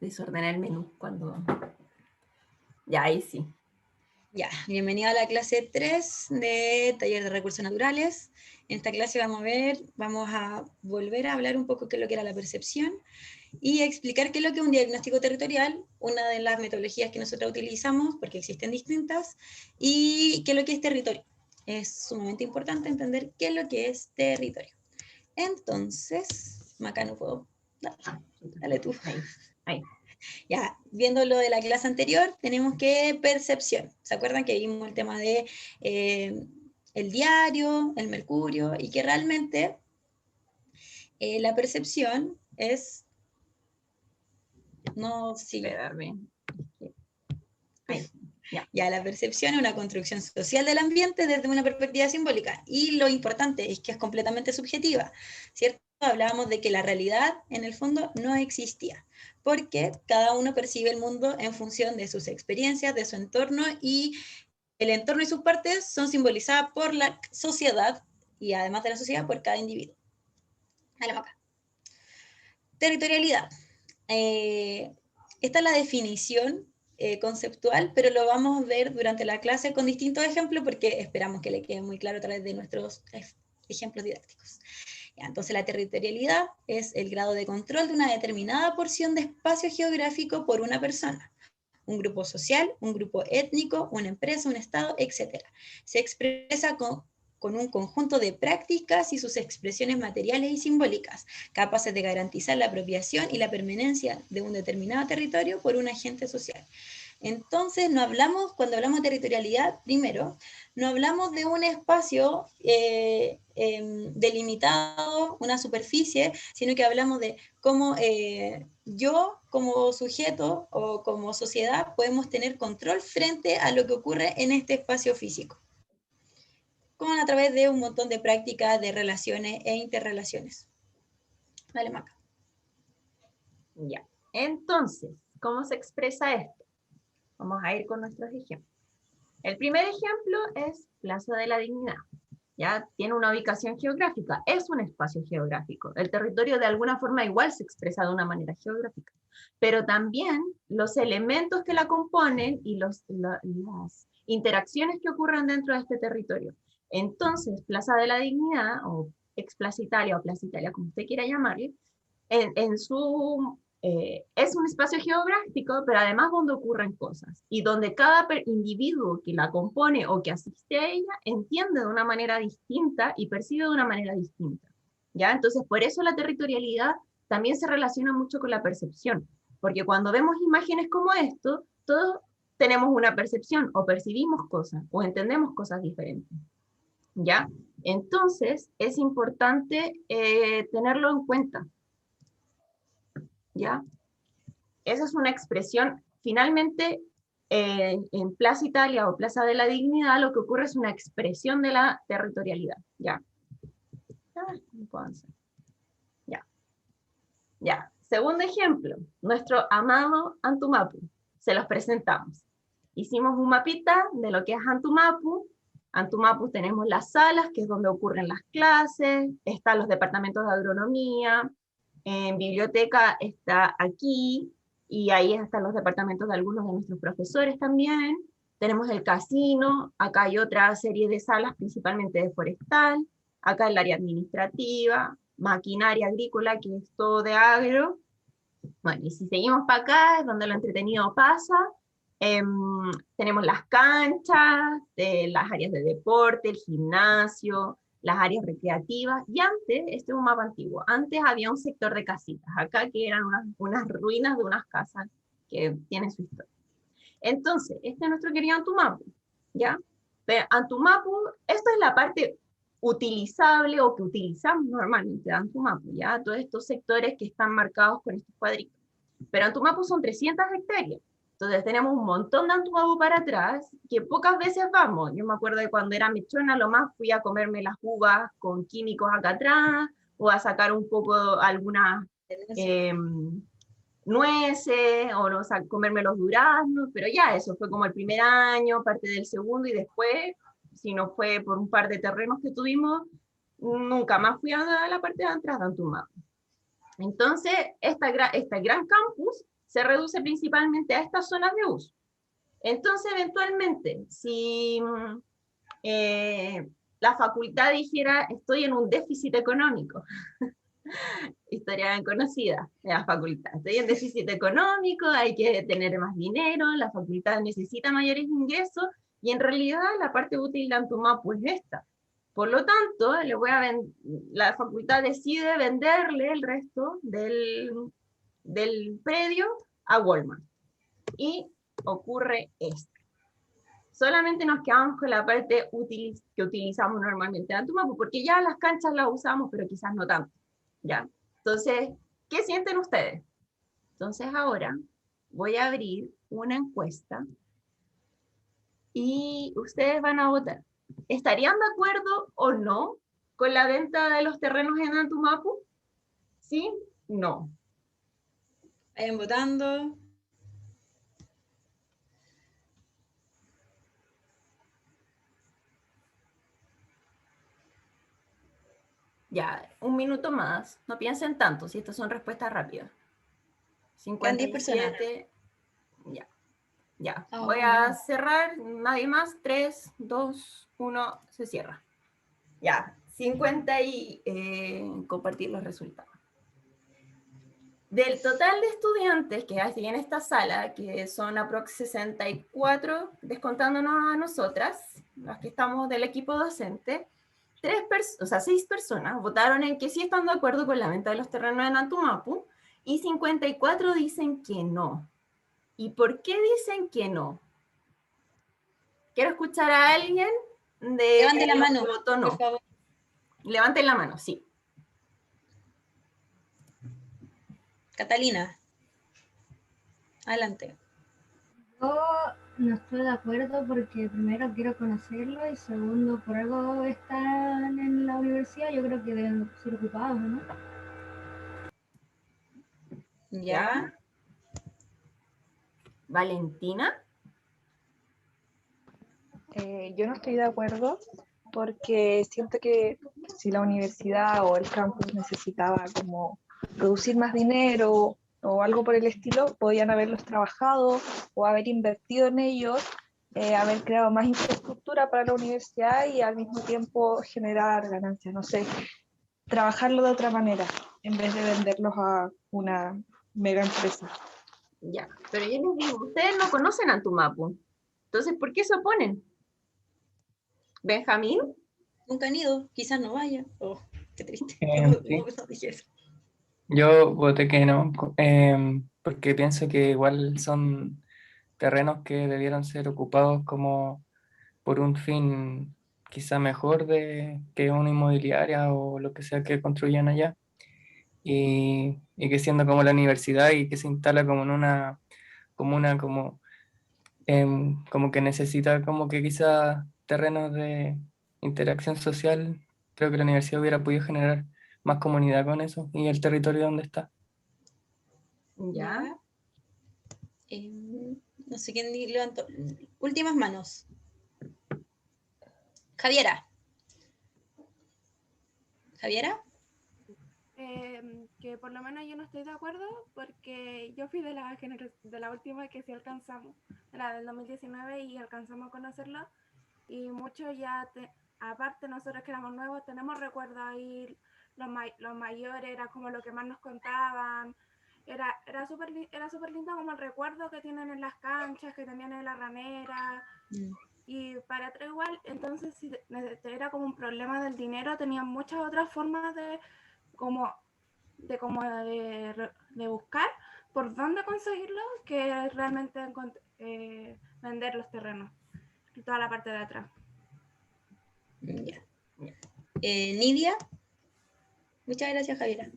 desordené el menú cuando... Ya, ahí sí. Ya, bienvenido a la clase 3 de Taller de Recursos Naturales. En esta clase vamos a volver a hablar un poco qué es lo que era la percepción y explicar qué es lo que es un diagnóstico territorial, una de las metodologías que nosotros utilizamos, porque existen distintas, y qué es lo que es territorio. Es sumamente importante entender qué es lo que es territorio. Entonces, Maca, no puedo. Dale tú. Ahí. Ya, viendo lo de la clase anterior, tenemos que percepción. ¿Se acuerdan que vimos el tema de el diario, el mercurio, y que realmente la percepción es... No, sí. Espérame. Ahí. Ya, la percepción es una construcción social del ambiente desde una perspectiva simbólica. Y lo importante es que es completamente subjetiva, ¿cierto? Hablábamos de que la realidad, en el fondo, no existía, porque cada uno percibe el mundo en función de sus experiencias, de su entorno, y el entorno y sus partes son simbolizadas por la sociedad, y además de la sociedad, por cada individuo. Dale, acá. Territorialidad. Esta es la definición conceptual, pero lo vamos a ver durante la clase con distintos ejemplos porque esperamos que le quede muy claro a través de nuestros ejemplos didácticos. Ya, entonces la territorialidad es el grado de control de una determinada porción de espacio geográfico por una persona, un grupo social, un grupo étnico, una empresa, un estado, etc. Se expresa con un conjunto de prácticas y sus expresiones materiales y simbólicas, capaces de garantizar la apropiación y la permanencia de un determinado territorio por un agente social. Entonces, cuando hablamos de territorialidad, primero, no hablamos de un espacio delimitado, una superficie, sino que hablamos de cómo yo como sujeto o como sociedad podemos tener control frente a lo que ocurre en este espacio físico, como a través de un montón de prácticas de relaciones e interrelaciones. Dale, Maca. Ya. Entonces, ¿cómo se expresa esto? Vamos a ir con nuestros ejemplos. El primer ejemplo es Plaza de la Dignidad. Ya tiene una ubicación geográfica, es un espacio geográfico. El territorio de alguna forma igual se expresa de una manera geográfica, pero también los elementos que la componen y las interacciones que ocurren dentro de este territorio. Entonces, Plaza de la Dignidad, o ex Plaza Italia, o Plaza Italia, como usted quiera llamarle, es un espacio geográfico, pero además donde ocurren cosas y donde cada individuo que la compone o que asiste a ella entiende de una manera distinta y percibe de una manera distinta. ¿Ya? Entonces, por eso la territorialidad también se relaciona mucho con la percepción, porque cuando vemos imágenes como esto, todos tenemos una percepción o percibimos cosas o entendemos cosas diferentes. ¿Ya? Entonces, es importante tenerlo en cuenta. ¿Ya? Esa es una expresión, finalmente, en Plaza Italia o Plaza de la Dignidad, lo que ocurre es una expresión de la territorialidad, ¿ya? Ya. Ya. Segundo ejemplo, nuestro amado Antumapu. Se los presentamos. Hicimos un mapita de lo que es Antumapu. Antumapu tenemos las salas, que es donde ocurren las clases, están los departamentos de agronomía, en biblioteca está aquí, y ahí están los departamentos de algunos de nuestros profesores también. Tenemos el casino, acá hay otra serie de salas, principalmente de forestal, acá el área administrativa, maquinaria agrícola, que es todo de agro. Bueno, y si seguimos para acá, es donde lo entretenido pasa. Tenemos las canchas, las áreas de deporte, el gimnasio, las áreas recreativas, y antes, este es un mapa antiguo, antes había un sector de casitas, acá que eran unas ruinas de unas casas que tienen su historia. Entonces, este es nuestro querido Antumapu, ¿ya? Pero Antumapu, esta es la parte utilizable o que utilizamos normalmente de Antumapu, ¿ya? Todos estos sectores que están marcados con estos cuadritos. Pero Antumapu son 300 hectáreas. Entonces tenemos un montón de Antumapu para atrás, que pocas veces vamos. Yo me acuerdo de cuando era mechona, lo más fui a comerme las uvas con químicos acá atrás, o a sacar un poco algunas nueces, o no, comerme los duraznos, pero ya eso fue como el primer año, parte del segundo, y después, si no fue por un par de terrenos que tuvimos, nunca más fui a la parte de atrás de Antumapu. Entonces, este gran campus se reduce principalmente a estas zonas de uso. Entonces, eventualmente, si la facultad dijera, estoy en un déficit económico, historia bien conocida de la facultad, estoy en déficit económico, hay que tener más dinero, la facultad necesita mayores ingresos, y en realidad la parte útil de Antumapu es esta. Por lo tanto, la facultad decide venderle el resto del predio a Walmart. Y ocurre esto. Solamente nos quedamos con la parte que utilizamos normalmente en Antumapu, porque ya las canchas las usamos, pero quizás no tanto. ¿Ya? Entonces, ¿qué sienten ustedes? Entonces ahora voy a abrir una encuesta y ustedes van a votar. ¿Estarían de acuerdo o no con la venta de los terrenos en Antumapu? ¿Sí? No. Vayan votando. Ya, un minuto más. No piensen tanto, si estas son respuestas rápidas. Quedan 10 personas. 57. Ya. Ya. Oh. Voy a cerrar. Nadie más. 3, 2, 1. Se cierra. Ya. 50 y compartir los resultados. Del total de estudiantes que hay en esta sala, que son aproximadamente 64, descontándonos a nosotras, las que estamos del equipo docente, 6 personas votaron en que sí están de acuerdo con la venta de los terrenos en Antumapu, y 54 dicen que no. ¿Y por qué dicen que no? Quiero escuchar a alguien de Levanten la mano, que votó no. por favor. Levanten la mano, sí. Catalina. Adelante. Yo no estoy de acuerdo porque primero quiero conocerlo y segundo, por algo están en la universidad, yo creo que deben ser ocupados, ¿no? ¿Ya? Valentina. Yo no estoy de acuerdo porque siento que si la universidad o el campus necesitaba como producir más dinero o algo por el estilo, podían haberlos trabajado o haber invertido en ellos, haber creado más infraestructura para la universidad y al mismo tiempo generar ganancias, no sé, trabajarlo de otra manera en vez de venderlos a una mega empresa. Ya, pero yo les digo, ustedes no conocen Antumapu. Entonces, ¿por qué se oponen? ¿Benjamín? Nunca han ido, quizás no vaya. Oh, qué triste. Sí. No dije eso. Yo voté que no, porque pienso que igual son terrenos que debieron ser ocupados como por un fin quizá mejor que una inmobiliaria o lo que sea que construyan allá. Y que siendo como la universidad y que se instala como en una comuna como que necesita como que quizá terrenos de interacción social, creo que la universidad hubiera podido generar más comunidad con eso y el territorio donde está. Ya. No sé quién levantó. Últimas manos. Javiera. ¿Javiera? Que por lo menos yo no estoy de acuerdo porque yo fui de la última que sí alcanzamos, de la del 2019, y alcanzamos a conocerlo, y muchos ya, aparte nosotros que éramos nuevos, tenemos recuerdos ahí, los mayores era como lo que más nos contaban, era súper lindo como el recuerdo que tienen en las canchas, que tenían en la ranera, y para otro igual. Entonces si era como un problema del dinero, tenían muchas otras formas de buscar por dónde conseguirlo, que realmente vender los terrenos, toda la parte de atrás. Ya. Nidia. Muchas gracias, Javiera.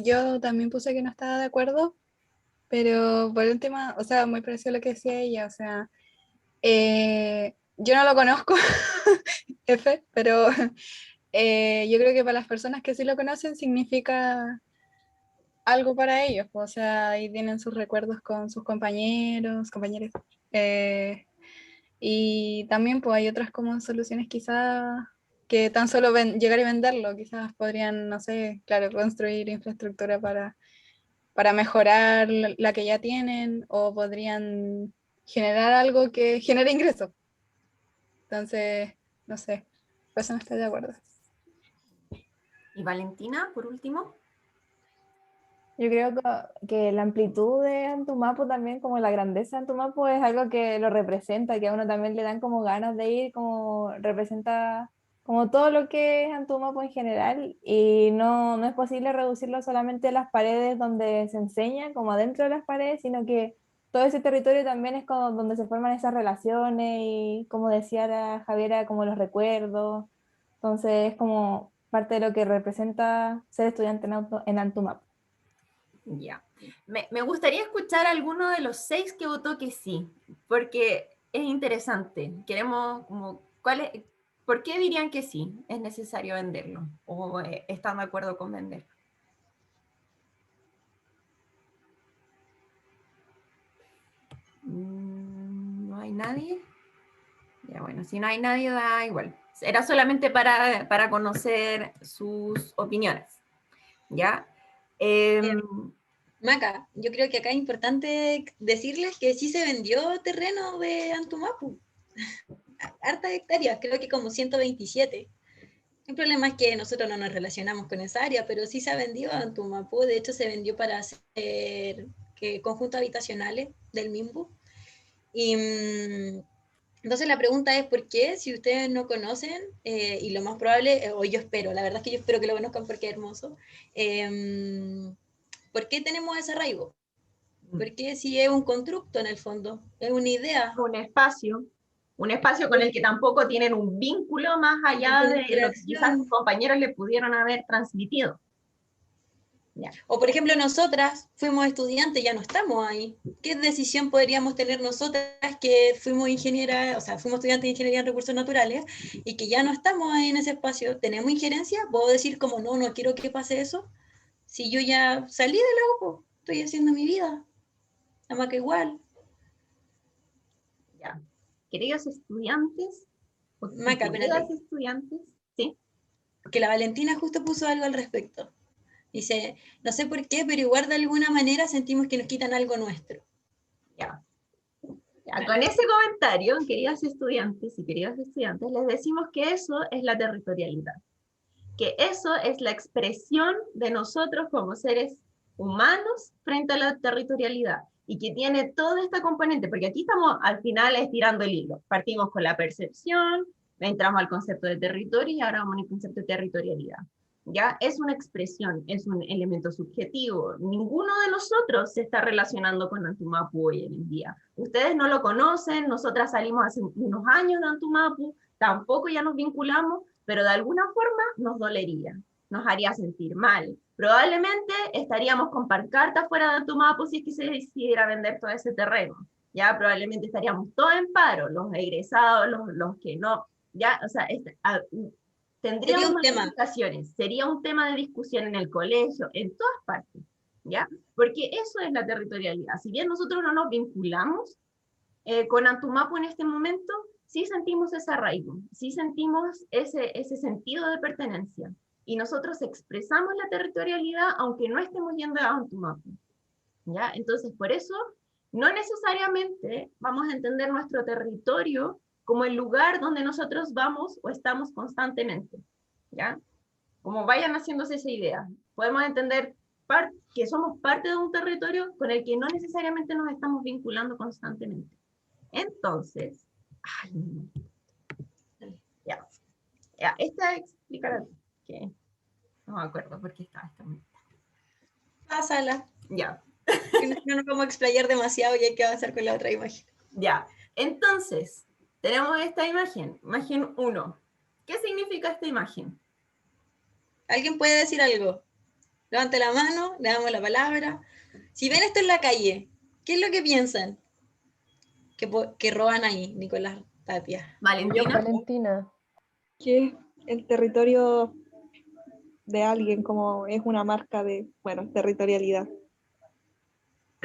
Yo también puse que no estaba de acuerdo, pero por último, o sea, muy parecido a lo que decía ella, o sea, yo no lo conozco, F, pero yo creo que para las personas que sí lo conocen significa algo para ellos, o sea, ahí tienen sus recuerdos con sus compañeros, y también pues hay otras como soluciones quizás que tan solo llegar y venderlo, quizás podrían, no sé, claro, construir infraestructura para para mejorar la que ya tienen, o podrían generar algo que genere ingresos. Entonces, no sé, por eso no estoy de acuerdo. Y Valentina, por último. Yo creo que la amplitud de Antumapu también, como la grandeza de Antumapu, es algo que lo representa, que a uno también le dan como ganas de ir, como representa como todo lo que es Antumapu en general, y no es posible reducirlo solamente a las paredes donde se enseña, como adentro de las paredes, sino que todo ese territorio también es como donde se forman esas relaciones y, como decía la Javiera, como los recuerdos. Entonces es como parte de lo que representa ser estudiante en Antumapu. Ya. Me gustaría escuchar a alguno de los 6 que votó que sí, porque es interesante. Queremos, como, ¿por qué dirían que sí? ¿Es necesario venderlo? ¿O están de acuerdo con venderlo? ¿No hay nadie? Ya, bueno, si no hay nadie, da igual. Era solamente para conocer sus opiniones. ¿Ya? Maca, yo creo que acá es importante decirles que sí se vendió terreno de Antumapu. Harta hectáreas, creo que como 127. El problema es que nosotros no nos relacionamos con esa área, pero sí se ha vendido a Antumapu. De hecho, se vendió para hacer conjuntos habitacionales del MIMBU. Y entonces la pregunta es ¿por qué? Si ustedes no conocen, y lo más probable, o yo espero, la verdad es que yo espero que lo conozcan porque es hermoso, ¿por qué tenemos ese arraigo? Porque si es un constructo en el fondo, es una idea. Un espacio con el que tampoco tienen un vínculo más allá de lo que quizás sus compañeros le pudieron haber transmitido. Ya. O por ejemplo, nosotras fuimos estudiantes, ya no estamos ahí. ¿Qué decisión podríamos tener nosotras que fuimos ingenieras, o sea, fuimos estudiantes de ingeniería en recursos naturales y que ya no estamos ahí en ese espacio? ¿Tenemos injerencia? ¿Puedo decir como no quiero que pase eso? Si yo ya salí de la U, estoy haciendo mi vida. La Maca igual. Ya. Queridos estudiantes, Maca, queridas estudiantes, ¿sí? Que la Valentina justo puso algo al respecto. Dice, no sé por qué, pero igual de alguna manera sentimos que nos quitan algo nuestro. Ya. Ya, con ese comentario, queridas estudiantes y queridos estudiantes, les decimos que eso es la territorialidad. Que eso es la expresión de nosotros como seres humanos frente a la territorialidad. Y que tiene toda esta componente, porque aquí estamos al final estirando el hilo. Partimos con la percepción, entramos al concepto de territorio y ahora vamos al concepto de territorialidad. ¿Ya? Es una expresión, es un elemento subjetivo. Ninguno de nosotros se está relacionando con Antumapu hoy en día. Ustedes no lo conocen, nosotras salimos hace unos años de Antumapu, tampoco ya nos vinculamos, pero de alguna forma nos dolería, nos haría sentir mal. Probablemente estaríamos con pancartas fuera de Antumapu si es que se decidiera vender todo ese terreno. Ya probablemente estaríamos todos en paro, los egresados, los que no. Ya, o sea, tendríamos modificaciones, sería un tema de discusión en el colegio, en todas partes, ¿ya? Porque eso es la territorialidad. Si bien nosotros no nos vinculamos con Antumapu en este momento, sí sentimos ese arraigo, sí sentimos ese sentido de pertenencia. Y nosotros expresamos la territorialidad aunque no estemos yendo a Antumapu, ¿ya? Entonces, por eso, no necesariamente vamos a entender nuestro territorio como el lugar donde nosotros vamos o estamos constantemente, ¿ya? Como vayan haciéndose esa idea. Podemos entender que somos parte de un territorio con el que no necesariamente nos estamos vinculando constantemente. Entonces, ya, esta explicará que no me acuerdo por qué estaba esta bonita. Pásala. Ya. No nos vamos a explayar demasiado y hay que avanzar con la otra imagen. Ya, entonces, tenemos esta imagen 1. ¿Qué significa esta imagen? ¿Alguien puede decir algo? Levante la mano, le damos la palabra. Si ven esto en la calle, ¿qué es lo que piensan? Que roban ahí, Nicolás Tapia. Valentina. Que el territorio de alguien como es una marca de, territorialidad.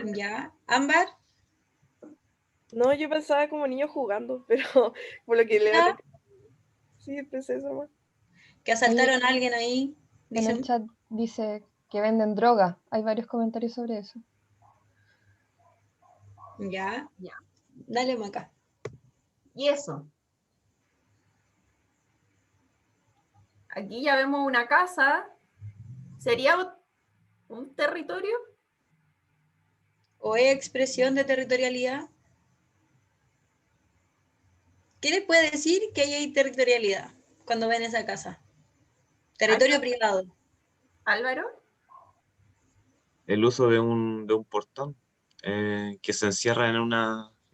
¿Ya? ¿Ámbar? No, yo pensaba como niño jugando, pero por lo que leo. Sí, pensé eso más. Que asaltaron a alguien ahí. En el chat dice que venden droga. Hay varios comentarios sobre eso. Ya, Ya. dale, Maca. Y eso. Aquí ya vemos una casa. ¿Sería un territorio? ¿O es expresión de territorialidad? ¿Qué les puede decir que ahí hay territorialidad cuando ven esa casa? Territorio privado. Álvaro. El uso de un portón que se encierra en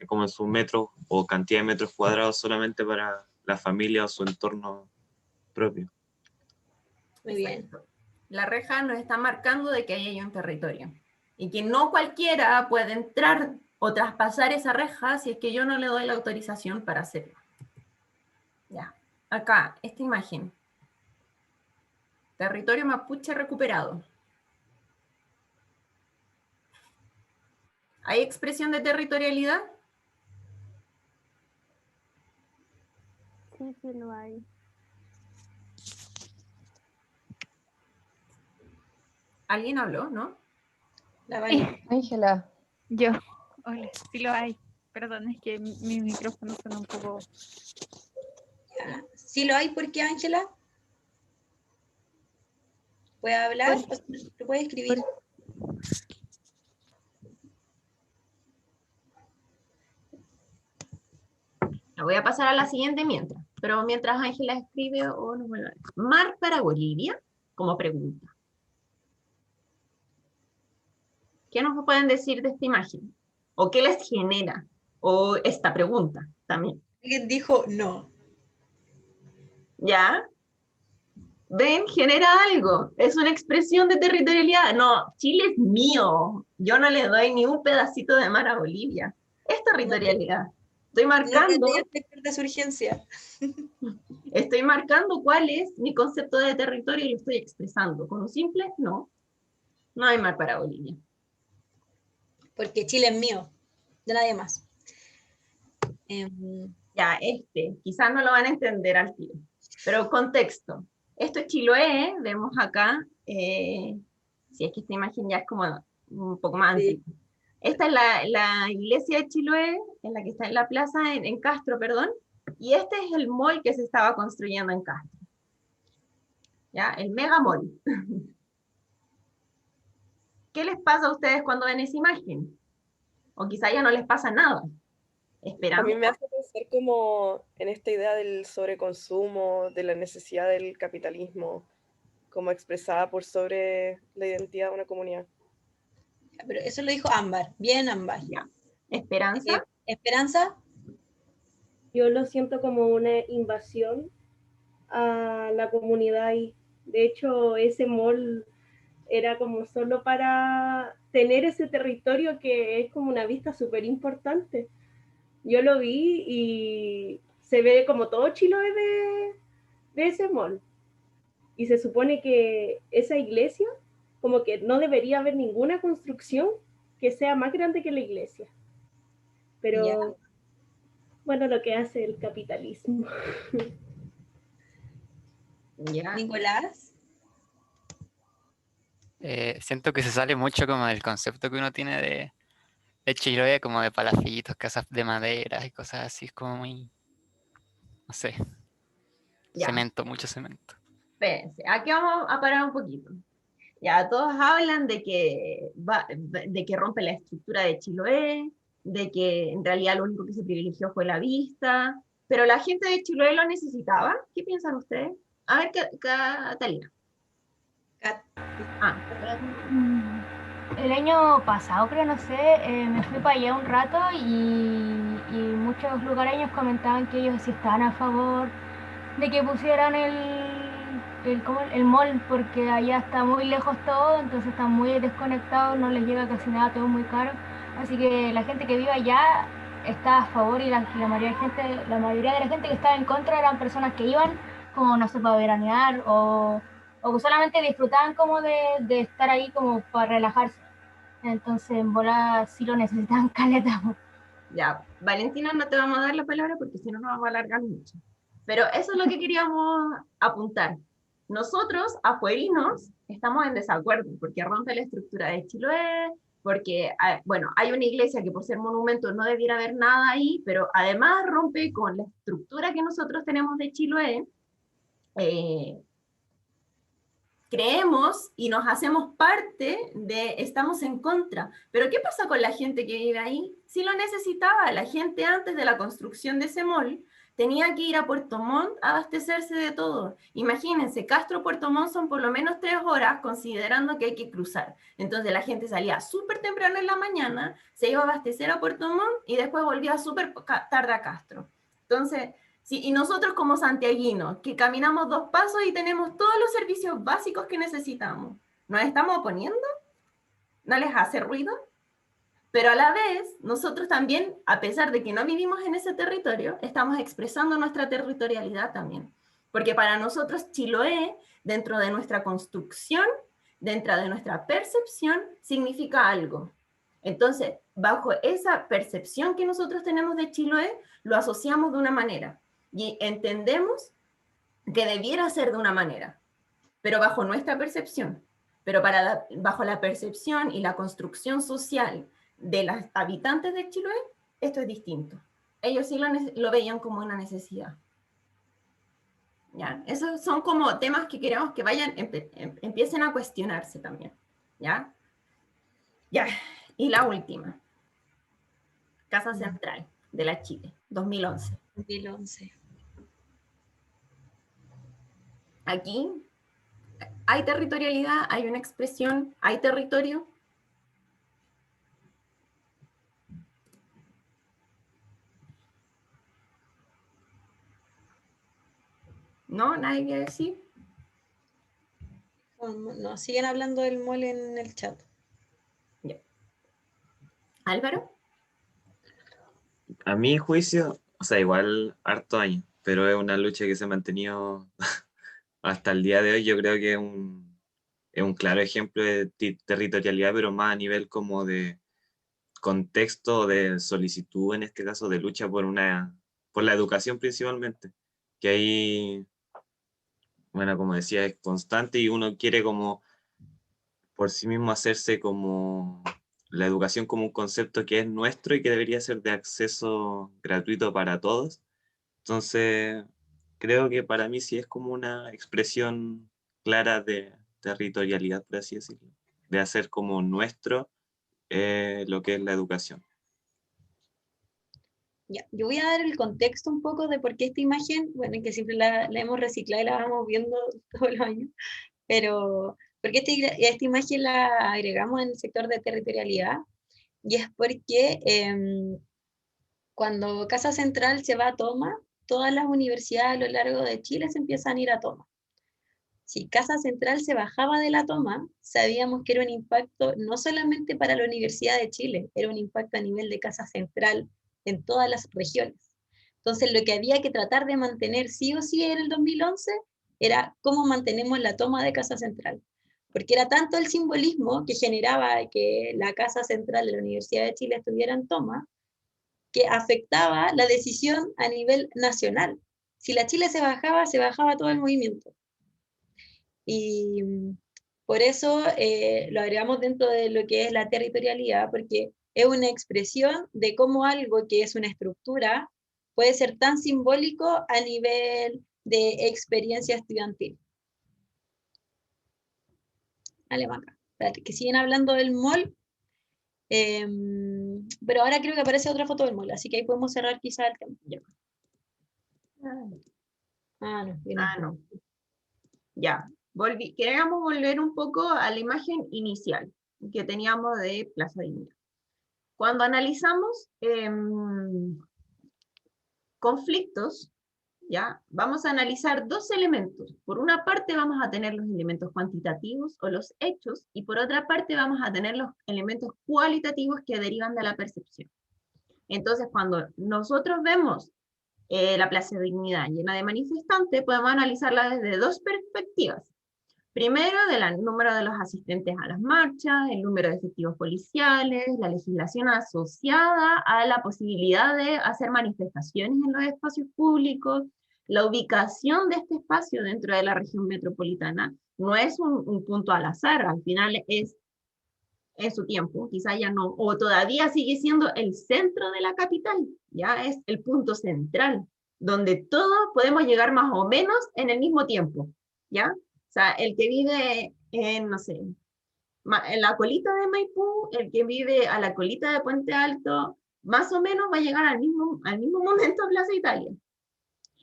como en su metro o cantidad de metros cuadrados solamente para la familia o su entorno propio. Muy bien. Exacto. La reja nos está marcando de que ahí hay un territorio y que no cualquiera puede entrar o traspasar esa reja si es que yo no le doy la autorización para hacerlo. Ya, acá, esta imagen. Territorio mapuche recuperado. ¿Hay expresión de territorialidad? Sí, sí lo hay. ¿Alguien habló, no? La Vale. Ángela. Yo, hola, sí lo hay. Perdón, es que mi micrófono suena un poco... Ya. ¿Sí lo hay? ¿Por qué, Ángela? ¿Puede hablar? ¿Lo puede escribir? La voy a pasar a la siguiente pero mientras Ángela escribe o nos vuelve a ver. Mar para Bolivia, como pregunta. ¿Qué nos pueden decir de esta imagen? ¿O qué les genera? O esta pregunta también. Alguien dijo no. ¿Ya? ¿Ven? Genera algo. Es una expresión de territorialidad. No, Chile es mío. Yo no le doy ni un pedacito de mar a Bolivia. Es territorialidad. Estoy marcando... de su urgencia. Estoy marcando cuál es mi concepto de territorio y lo estoy expresando. Con un simple no. No hay mar para Bolivia. Porque Chile es mío. De nadie más. Ya, quizás no lo van a entender al tiro. Pero contexto. Esto es Chiloé, vemos acá, si es que esta imagen ya es como un poco más antigua. Esta es la iglesia de Chiloé, en la que está en la plaza, en Castro, perdón, y este es el mall que se estaba construyendo en Castro. ¿Ya? El mega mall. ¿Qué les pasa a ustedes cuando ven esa imagen? O quizá ya no les pasa nada. A mí me hace pensar como en esta idea del sobreconsumo, de la necesidad del capitalismo, como expresada por sobre la identidad de una comunidad. Pero eso lo dijo Ámbar, bien Ámbar. Ya. ¿Esperanza? ¿Esperanza? Yo lo siento como una invasión a la comunidad y de hecho ese mall era como solo para tener ese territorio que es como una vista súper importante. Yo lo vi y se ve como todo Chiloé de ese mall. Y se supone que esa iglesia, como que no debería haber ninguna construcción que sea más grande que la iglesia. Pero, bueno, lo que hace el capitalismo. Ya. Nicolás. Siento que se sale mucho como del concepto que uno tiene de Chiloé, como de palafitos, casas de madera y cosas así, es como muy, no sé, Ya. cemento, mucho cemento. Espérense, aquí vamos a parar un poquito. Ya, todos hablan de que rompe la estructura de Chiloé, de que en realidad lo único que se privilegió fue la vista, pero la gente de Chiloé lo necesitaba. ¿Qué piensan ustedes? A ver, Catalina. El año pasado, creo, no sé, me fui para allá un rato y muchos lugareños comentaban que ellos sí estaban a favor de que pusieran el mall, porque allá está muy lejos todo, entonces están muy desconectados, no les llega casi nada, todo muy caro. Así que la gente que vive allá está a favor y la mayoría de la gente que estaba en contra eran personas que iban como, no sé, para veranear o que solamente disfrutaban como de estar ahí como para relajarse. Entonces, en bola sí lo necesitan caleta. Ya, Valentina, no te vamos a dar la palabra porque si no nos vamos a alargar mucho. Pero eso es lo que queríamos apuntar. nosotros, afuerinos, estamos en desacuerdo, porque rompe la estructura de Chiloé, porque, bueno, hay una iglesia que por ser monumento no debiera haber nada ahí, pero además rompe con la estructura que nosotros tenemos de Chiloé. Creemos y nos hacemos parte de, estamos en contra. Pero ¿qué pasa con la gente que vive ahí? Si lo necesitaba, la gente antes de la construcción de ese mall tenía que ir a Puerto Montt a abastecerse de todo. Imagínense, Castro-Puerto Montt son por lo menos 3 horas, considerando que hay que cruzar. Entonces la gente salía súper temprano en la mañana, se iba a abastecer a Puerto Montt y después volvía súper tarde a Castro. Entonces, sí, y nosotros como santiaguinos, que caminamos 2 pasos y tenemos todos los servicios básicos que necesitamos, ¿nos estamos oponiendo? ¿No les hace ruido? Pero a la vez, nosotros también, a pesar de que no vivimos en ese territorio, estamos expresando nuestra territorialidad también. Porque para nosotros Chiloé, dentro de nuestra construcción, dentro de nuestra percepción, significa algo. Entonces, bajo esa percepción que nosotros tenemos de Chiloé, lo asociamos de una manera. Y entendemos que debiera ser de una manera, pero bajo nuestra percepción. Pero bajo la percepción y la construcción social de los habitantes de Chiloé, esto es distinto. Ellos sí lo veían como una necesidad. ¿Ya? Esos son como temas que queremos que vayan, empiecen a cuestionarse también. ¿Ya? Ya. Y la última. Casa Central de la Chile, 2011. 2011. Aquí hay territorialidad, hay una expresión, hay territorio. ¿No? ¿Nadie quiere decir? No, siguen hablando del mall en el chat. Ya. ¿Álvaro? A mi juicio, o sea, igual harto años, pero es una lucha que se ha mantenido hasta el día de hoy. Yo creo que es un claro ejemplo de territorialidad, pero más a nivel como de contexto, de solicitud, en este caso, de lucha por la educación principalmente, que ahí, bueno, como decía, es constante y uno quiere como por sí mismo hacerse como la educación como un concepto que es nuestro y que debería ser de acceso gratuito para todos. Entonces, creo que para mí sí es como una expresión clara de territorialidad, por así decirlo, de hacer como nuestro lo que es la educación. Ya, yo voy a dar el contexto un poco de por qué esta imagen, bueno, que siempre la hemos reciclado y la vamos viendo todos los años, pero ¿por qué esta imagen la agregamos en el sector de territorialidad? Y es porque cuando Casa Central se va a toma, todas las universidades a lo largo de Chile se empiezan a ir a toma. Si Casa Central se bajaba de la toma, sabíamos que era un impacto no solamente para la Universidad de Chile, era un impacto a nivel de Casa Central en todas las regiones. Entonces, lo que había que tratar de mantener sí o sí en el 2011 era cómo mantenemos la toma de Casa Central. Porque era tanto el simbolismo que generaba que la Casa Central de la Universidad de Chile estuviera en toma, que afectaba la decisión a nivel nacional. Si la Chile se bajaba todo el movimiento. Y por eso lo agregamos dentro de lo que es la territorialidad, porque es una expresión de cómo algo que es una estructura puede ser tan simbólico a nivel de experiencia estudiantil. Dale, Maca. Espérate, que siguen hablando del mall, pero ahora creo que aparece otra foto del mall, así que ahí podemos cerrar quizá el tema. Ya. No. Ya. Queríamos volver un poco a la imagen inicial que teníamos de Plaza Dignidad. Cuando analizamos conflictos, ¿ya? Vamos a analizar 2 elementos. Por una parte vamos a tener los elementos cuantitativos o los hechos, y por otra parte vamos a tener los elementos cualitativos que derivan de la percepción. Entonces, cuando nosotros vemos la Plaza Dignidad llena de manifestantes, podemos analizarla desde 2 perspectivas. Primero, del número de los asistentes a las marchas, el número de efectivos policiales, la legislación asociada a la posibilidad de hacer manifestaciones en los espacios públicos, La ubicación de este espacio dentro de la región metropolitana no es un punto al azar, al final es en su tiempo, quizá ya no, o todavía sigue siendo el centro de la capital, ya es el punto central, donde todos podemos llegar más o menos en el mismo tiempo, ¿ya? O sea, el que vive en, no sé, en la colita de Maipú, el que vive a la colita de Puente Alto, más o menos va a llegar al mismo momento a Plaza Italia.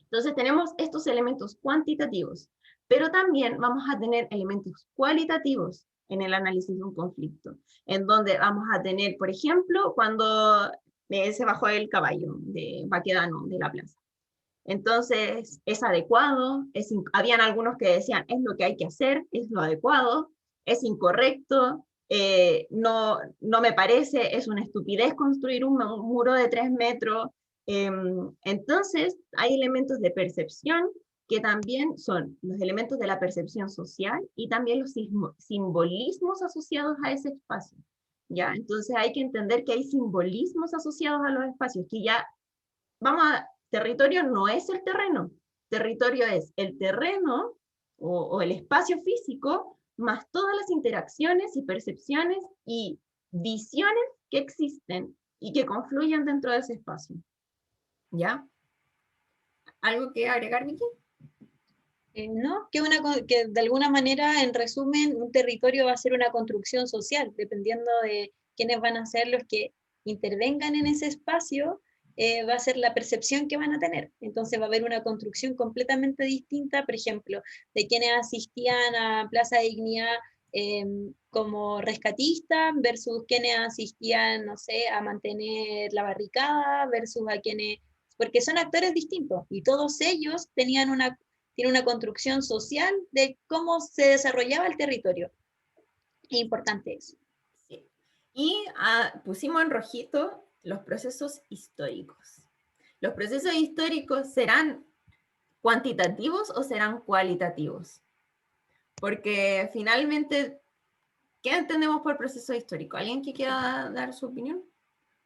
Entonces tenemos estos elementos cuantitativos, pero también vamos a tener elementos cualitativos en el análisis de un conflicto, en donde vamos a tener, por ejemplo, cuando se bajó el caballo de Baquedano de la plaza. Entonces, ¿es adecuado? Habían algunos que decían, es lo que hay que hacer, es lo adecuado, es incorrecto, no me parece, es una estupidez construir un muro de 3 metros. Entonces, hay elementos de percepción que también son los elementos de la percepción social y también los simbolismos asociados a ese espacio, ¿ya? Entonces hay que entender que hay simbolismos asociados a los espacios, que ya, territorio no es el terreno, territorio es el terreno o el espacio físico, más todas las interacciones y percepciones y visiones que existen y que confluyen dentro de ese espacio, ¿ya? ¿Algo que agregar, Vicky? No, que de alguna manera, en resumen, un territorio va a ser una construcción social, dependiendo de quiénes van a ser los que intervengan en ese espacio, va a ser la percepción que van a tener. Entonces va a haber una construcción completamente distinta, por ejemplo, de quienes asistían a Plaza Dignidad como rescatistas versus quienes asistían, no sé, a mantener la barricada versus a quienes, porque son actores distintos y todos ellos tienen una construcción social de cómo se desarrollaba el territorio. Es importante eso. Sí. Y pusimos en rojito los procesos históricos. ¿Los procesos históricos serán cuantitativos o serán cualitativos? Porque finalmente, ¿qué entendemos por proceso histórico? ¿Alguien que quiera dar su opinión?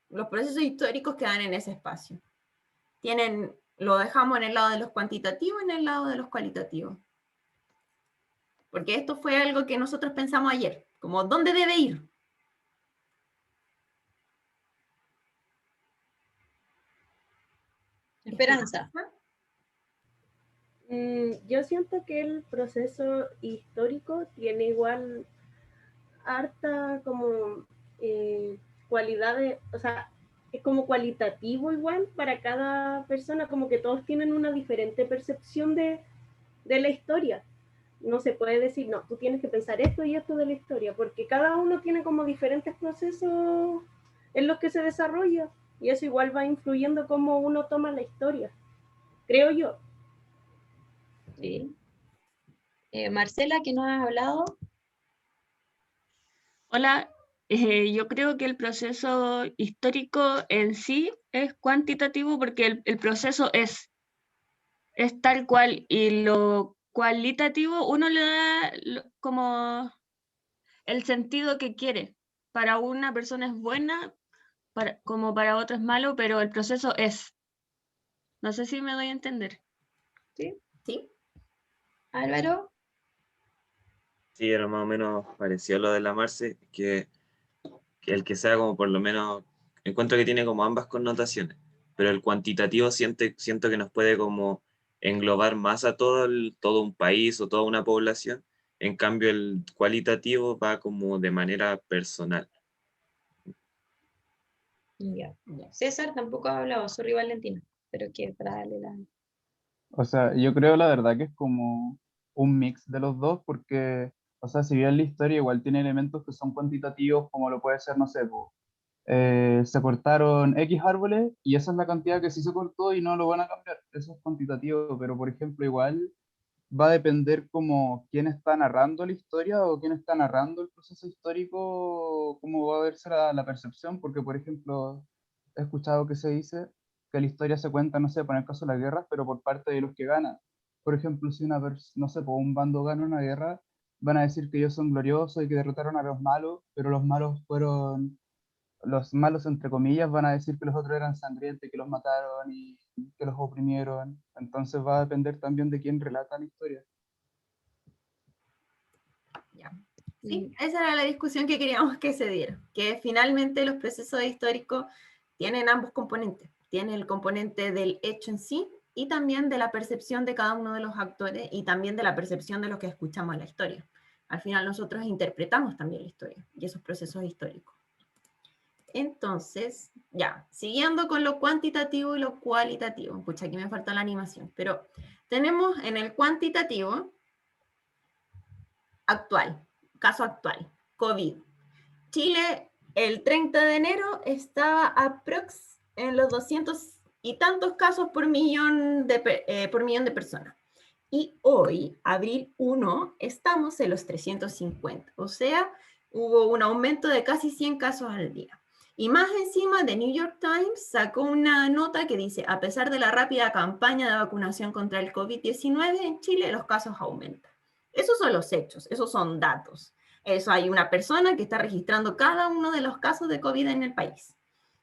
Los procesos históricos quedan en ese espacio. Lo dejamos en el lado de los cuantitativos y en el lado de los cualitativos. Porque esto fue algo que nosotros pensamos ayer, como ¿dónde debe ir? Esperanza. Yo siento que el proceso histórico tiene igual harta como cualidades, o sea, es como cualitativo igual para cada persona, como que todos tienen una diferente percepción de la historia. No se puede decir, no, tú tienes que pensar esto y esto de la historia, porque cada uno tiene como diferentes procesos en los que se desarrolla, y eso igual va influyendo cómo uno toma la historia, creo yo. Sí. Marcela, que no has hablado. Hola, yo creo que el proceso histórico en sí es cuantitativo porque el proceso es tal cual, y lo cualitativo uno le da como el sentido que quiere. Para una persona es buena, como para otra es malo, pero el proceso es. No sé si me doy a entender. ¿Sí? ¿Sí? Álvaro. Sí, era más o menos parecido a lo de la Marce, que el que sea como por lo menos, encuentro que tiene como ambas connotaciones, pero el cuantitativo siento que nos puede como englobar más a todo un país o toda una población, en cambio el cualitativo va como de manera personal. Ya. César tampoco ha hablado, sorry Valentina, pero que para darle la... O sea, yo creo la verdad que es como un mix de los dos, porque, o sea, si bien la historia igual tiene elementos que son cuantitativos, como lo puede ser, no sé, se cortaron X árboles y esa es la cantidad que sí se cortó y no lo van a cambiar. Eso es cuantitativo, pero por ejemplo, igual va a depender como quién está narrando la historia o quién está narrando el proceso histórico, cómo va a verse la percepción, porque por ejemplo, he escuchado que se dice que la historia se cuenta, no sé, por el caso de las guerras, pero por parte de los que ganan. Por ejemplo, si no sé, pues un bando gana una guerra, van a decir que ellos son gloriosos y que derrotaron a los malos, pero los malos fueron los malos, entre comillas, van a decir que los otros eran sangrientos, que los mataron y que los oprimieron. Entonces va a depender también de quién relata la historia. Sí, esa era la discusión que queríamos que se diera, que finalmente los procesos históricos tienen ambos componentes. Tiene el componente del hecho en sí y también de la percepción de cada uno de los actores y también de la percepción de lo que escuchamos en la historia. Al final nosotros interpretamos también la historia y esos procesos históricos. Entonces, ya, siguiendo con lo cuantitativo y lo cualitativo. Pucha, aquí me falta la animación, pero tenemos en el cuantitativo actual, caso actual, COVID. Chile, el 30 de enero, estaba aprox en los 200 y tantos casos por millón de personas. Y hoy, abril 1, estamos en los 350. O sea, hubo un aumento de casi 100 casos al día. Y más encima, The New York Times sacó una nota que dice, a pesar de la rápida campaña de vacunación contra el COVID-19, en Chile los casos aumentan. Esos son los hechos, esos son datos. Eso hay una persona que está registrando cada uno de los casos de COVID en el país.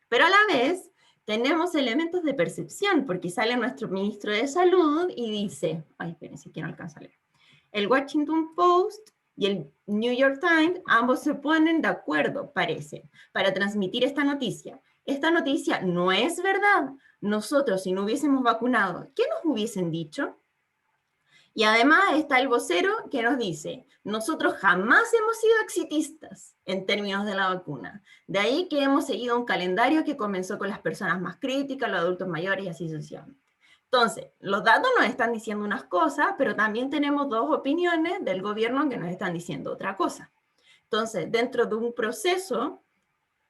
Pero a la vez, tenemos elementos de percepción, porque sale nuestro ministro de Salud y dice, ay, espérense, que no alcanza a leer. El Washington Post y el New York Times, ambos se ponen de acuerdo, parece, para transmitir esta noticia. Esta noticia no es verdad. Nosotros, si no hubiésemos vacunado, ¿qué nos hubiesen dicho? Y además está el vocero que nos dice, nosotros jamás hemos sido exitistas en términos de la vacuna. De ahí que hemos seguido un calendario que comenzó con las personas más críticas, los adultos mayores y así sucesivamente. Entonces, los datos nos están diciendo unas cosas, pero también tenemos dos opiniones del gobierno que nos están diciendo otra cosa. Entonces, dentro de un proceso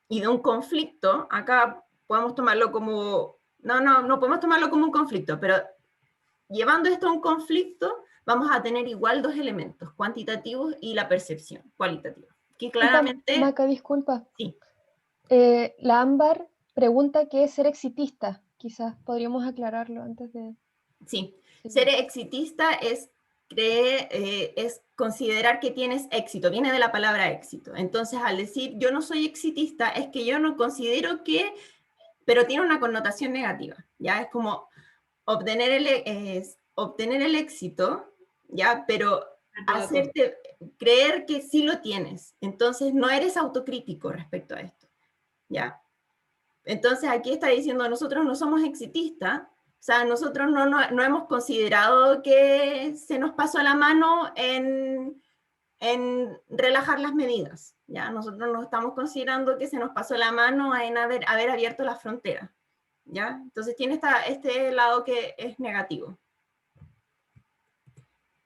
y de un conflicto, acá podemos tomarlo como, no podemos tomarlo como un conflicto, pero llevando esto a un conflicto, vamos a tener igual dos elementos, cuantitativos y la percepción cualitativa. Que claramente... Maca, disculpa. Sí. La Ámbar pregunta qué es ser exitista. Quizás podríamos aclararlo antes de... Sí, ser exitista es considerar que tienes éxito, viene de la palabra éxito. Entonces, al decir yo no soy exitista, es que yo no considero que, pero tiene una connotación negativa, ¿ya? Es como obtener el éxito, ¿ya? Pero hacerte creer que sí lo tienes. Entonces, no eres autocrítico respecto a esto, ¿ya? Entonces, aquí está diciendo, nosotros no somos exitistas, o sea, nosotros no hemos considerado que se nos pasó la mano en relajar las medidas, ¿ya? Nosotros no estamos considerando que se nos pasó la mano en haber abierto las fronteras, ¿ya? Entonces tiene este lado que es negativo.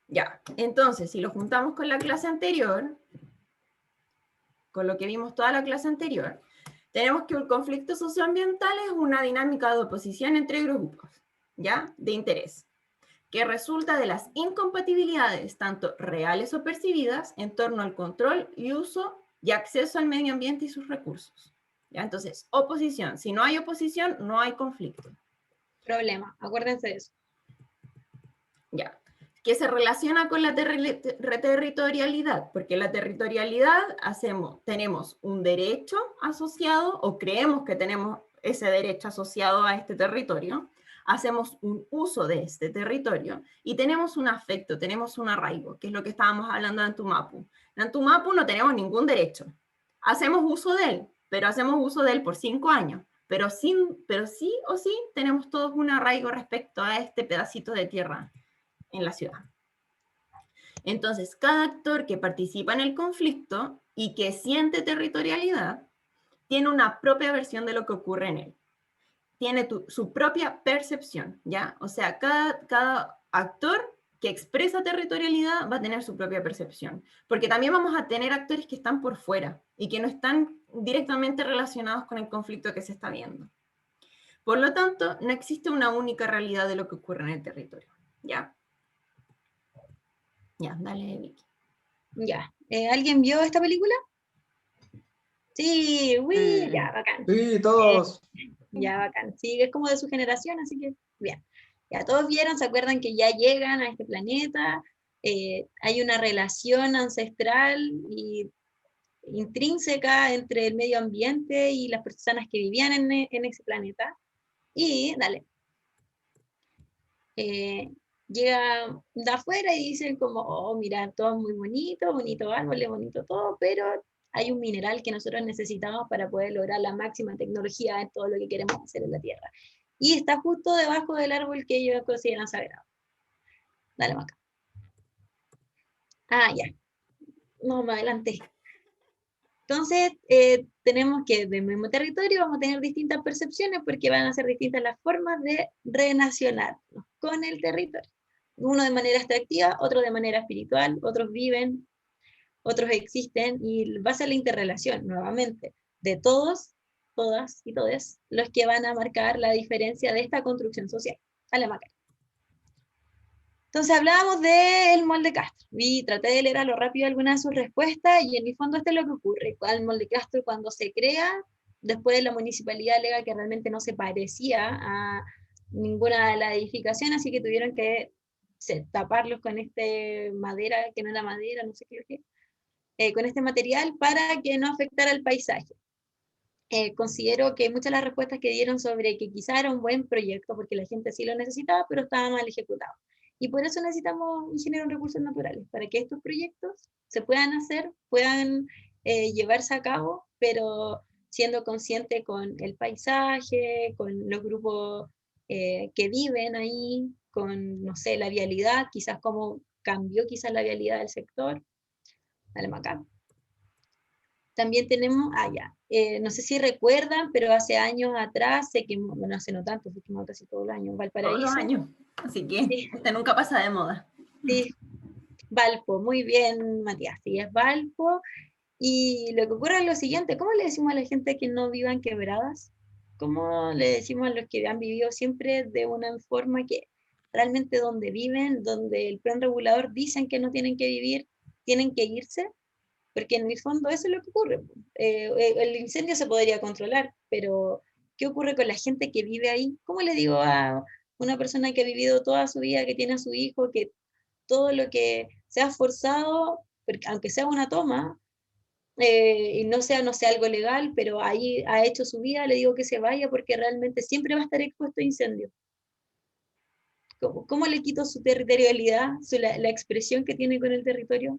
Ya, entonces, si lo juntamos con la clase anterior, con lo que vimos toda la clase anterior, tenemos que el conflicto socioambiental es una dinámica de oposición entre grupos, ¿ya? De interés, que resulta de las incompatibilidades, tanto reales o percibidas, en torno al control y uso y acceso al medio ambiente y sus recursos. ¿Ya? Entonces, oposición. Si no hay oposición, no hay conflicto. Problema, acuérdense de eso. Ya. Que se relaciona con la territorialidad, porque la territorialidad tenemos un derecho asociado, o creemos que tenemos ese derecho asociado a este territorio, hacemos un uso de este territorio, y tenemos un afecto, tenemos un arraigo, que es lo que estábamos hablando de Antumapu. En Antumapu no tenemos ningún derecho. Hacemos uso de él, pero hacemos uso de él por 5 años. Pero sí o sí tenemos todos un arraigo respecto a este pedacito de tierra en la ciudad. Entonces, cada actor que participa en el conflicto y que siente territorialidad, tiene una propia versión de lo que ocurre en él. Tiene su propia percepción, ¿ya? O sea, cada actor que expresa territorialidad va a tener su propia percepción. Porque también vamos a tener actores que están por fuera y que no están directamente relacionados con el conflicto que se está viendo. Por lo tanto, no existe una única realidad de lo que ocurre en el territorio, ¿ya? Ya, dale, Vicky. Ya. ¿Alguien vio esta película? Sí, uy, ya, bacán. Sí, todos. Ya, bacán. Sí, es como de su generación, así que bien. Ya todos vieron, se acuerdan que ya llegan a este planeta, hay una relación ancestral y intrínseca entre el medio ambiente y las personas que vivían en ese planeta. Y, llega de afuera y dicen como, oh, mira, todo muy bonito, bonito árbol, bonito todo, pero hay un mineral que nosotros necesitamos para poder lograr la máxima tecnología en todo lo que queremos hacer en la Tierra. Y está justo debajo del árbol que ellos consideran sagrado. Dale, Maca. Ah, ya. No, me adelanté. Entonces, tenemos que del mismo territorio vamos a tener distintas percepciones porque van a ser distintas las formas de relacionarnos con el territorio. Uno de manera extractiva, otro de manera espiritual, otros viven, otros existen, y va a ser la interrelación, nuevamente, de todos, todas y todes, los que van a marcar la diferencia de esta construcción social. Dale, Maca. Entonces hablábamos del molde Castro y traté de leer a lo rápido algunas de sus respuestas, y en mi fondo esto es lo que ocurre. El molde Castro, cuando se crea, después la municipalidad alega que realmente no se parecía a ninguna de las edificaciones, así que tuvieron que taparlos con este madera, que no era madera, no sé qué es, con este material para que no afectara el paisaje. Considero que muchas de las respuestas que dieron sobre que quizá era un buen proyecto, porque la gente sí lo necesitaba, pero estaba mal ejecutado. Y por eso necesitamos ingenieros en recursos naturales, para que estos proyectos se puedan hacer, puedan llevarse a cabo, pero siendo consciente con el paisaje, con los grupos que viven ahí, con, no sé, la vialidad, quizás cómo cambió quizás la vialidad del sector. Dale, Maca. También tenemos, no sé si recuerdan, pero hace años atrás se quemó, bueno, hace no tanto, se quemó casi todo el año, Valparaíso. Todos los años, así que sí. Este nunca pasa de moda. Sí, Valpo, muy bien, Matías, sí, es Valpo. Y lo que ocurre es lo siguiente, ¿cómo le decimos a la gente que no vivan quebradas? ¿Cómo le decimos a los que han vivido siempre de una forma que realmente donde viven, donde el plan regulador dicen que no tienen que vivir, tienen que irse? Porque en el fondo eso es lo que ocurre. El incendio se podría controlar, pero ¿qué ocurre con la gente que vive ahí? ¿Cómo le digo a una persona que ha vivido toda su vida, que tiene a su hijo, que todo lo que se ha esforzado, aunque sea una toma, y no sea algo legal, pero ahí ha hecho su vida, le digo que se vaya porque realmente siempre va a estar expuesto a incendios? ¿Cómo le quito su territorialidad, la expresión que tiene con el territorio?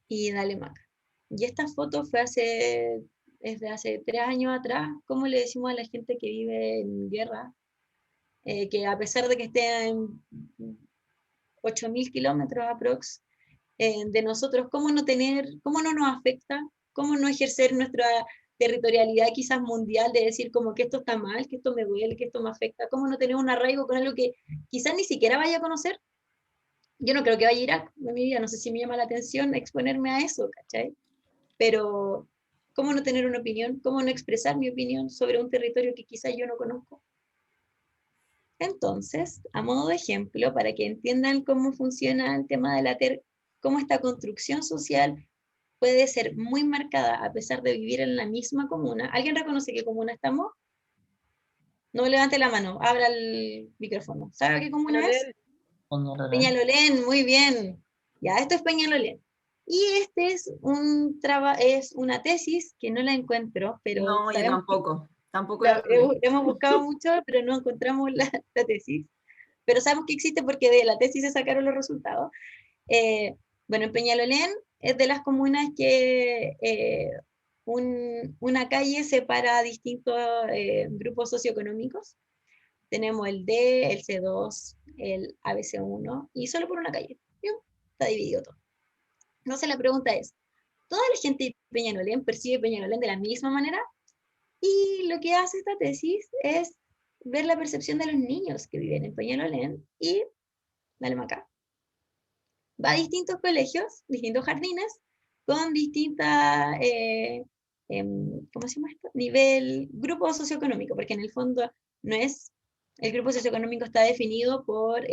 Y dale, Maca. Y esta foto es de hace 3 años atrás. ¿Cómo le decimos a la gente que vive en guerra? Que a pesar de que esté en 8.000 kilómetros aprox de nosotros, ¿cómo no nos afecta? ¿Cómo no ejercer nuestra territorialidad quizás mundial de decir como que esto está mal, que esto me duele, que esto me afecta? ¿Cómo no tener un arraigo con algo que quizás ni siquiera vaya a conocer? Yo no creo que vaya a Irak en mi vida, no sé si me llama la atención exponerme a eso, ¿cachai? Pero, ¿cómo no tener una opinión? ¿Cómo no expresar mi opinión sobre un territorio que quizás yo no conozco? Entonces, a modo de ejemplo, para que entiendan cómo funciona el tema de cómo esta construcción social puede ser muy marcada a pesar de vivir en la misma comuna. ¿Alguien reconoce qué comuna estamos? No levante la mano, abra el micrófono. ¿Sabe qué comuna es? Peñalolén, muy bien. Ya, esto es Peñalolén. Y este es una tesis que no la encuentro, pero no, yo tampoco hemos buscado mucho, pero no encontramos la tesis. Pero sabemos que existe porque de la tesis se sacaron los resultados. Bueno, en Peñalolén es de las comunas que una calle separa a distintos grupos socioeconómicos. Tenemos el D, el C2, el ABC1, y solo por una calle. ¿Bien? Está dividido todo. Entonces la pregunta es, ¿toda la gente de Peñalolén percibe Peñalolén de la misma manera? Y lo que hace esta tesis es ver la percepción de los niños que viven en Peñalolén y, dale acá, va a distintos colegios, distintos jardines, con distintas, ¿cómo se llama esto? Grupo socioeconómico, porque en el fondo no es, el grupo socioeconómico está definido por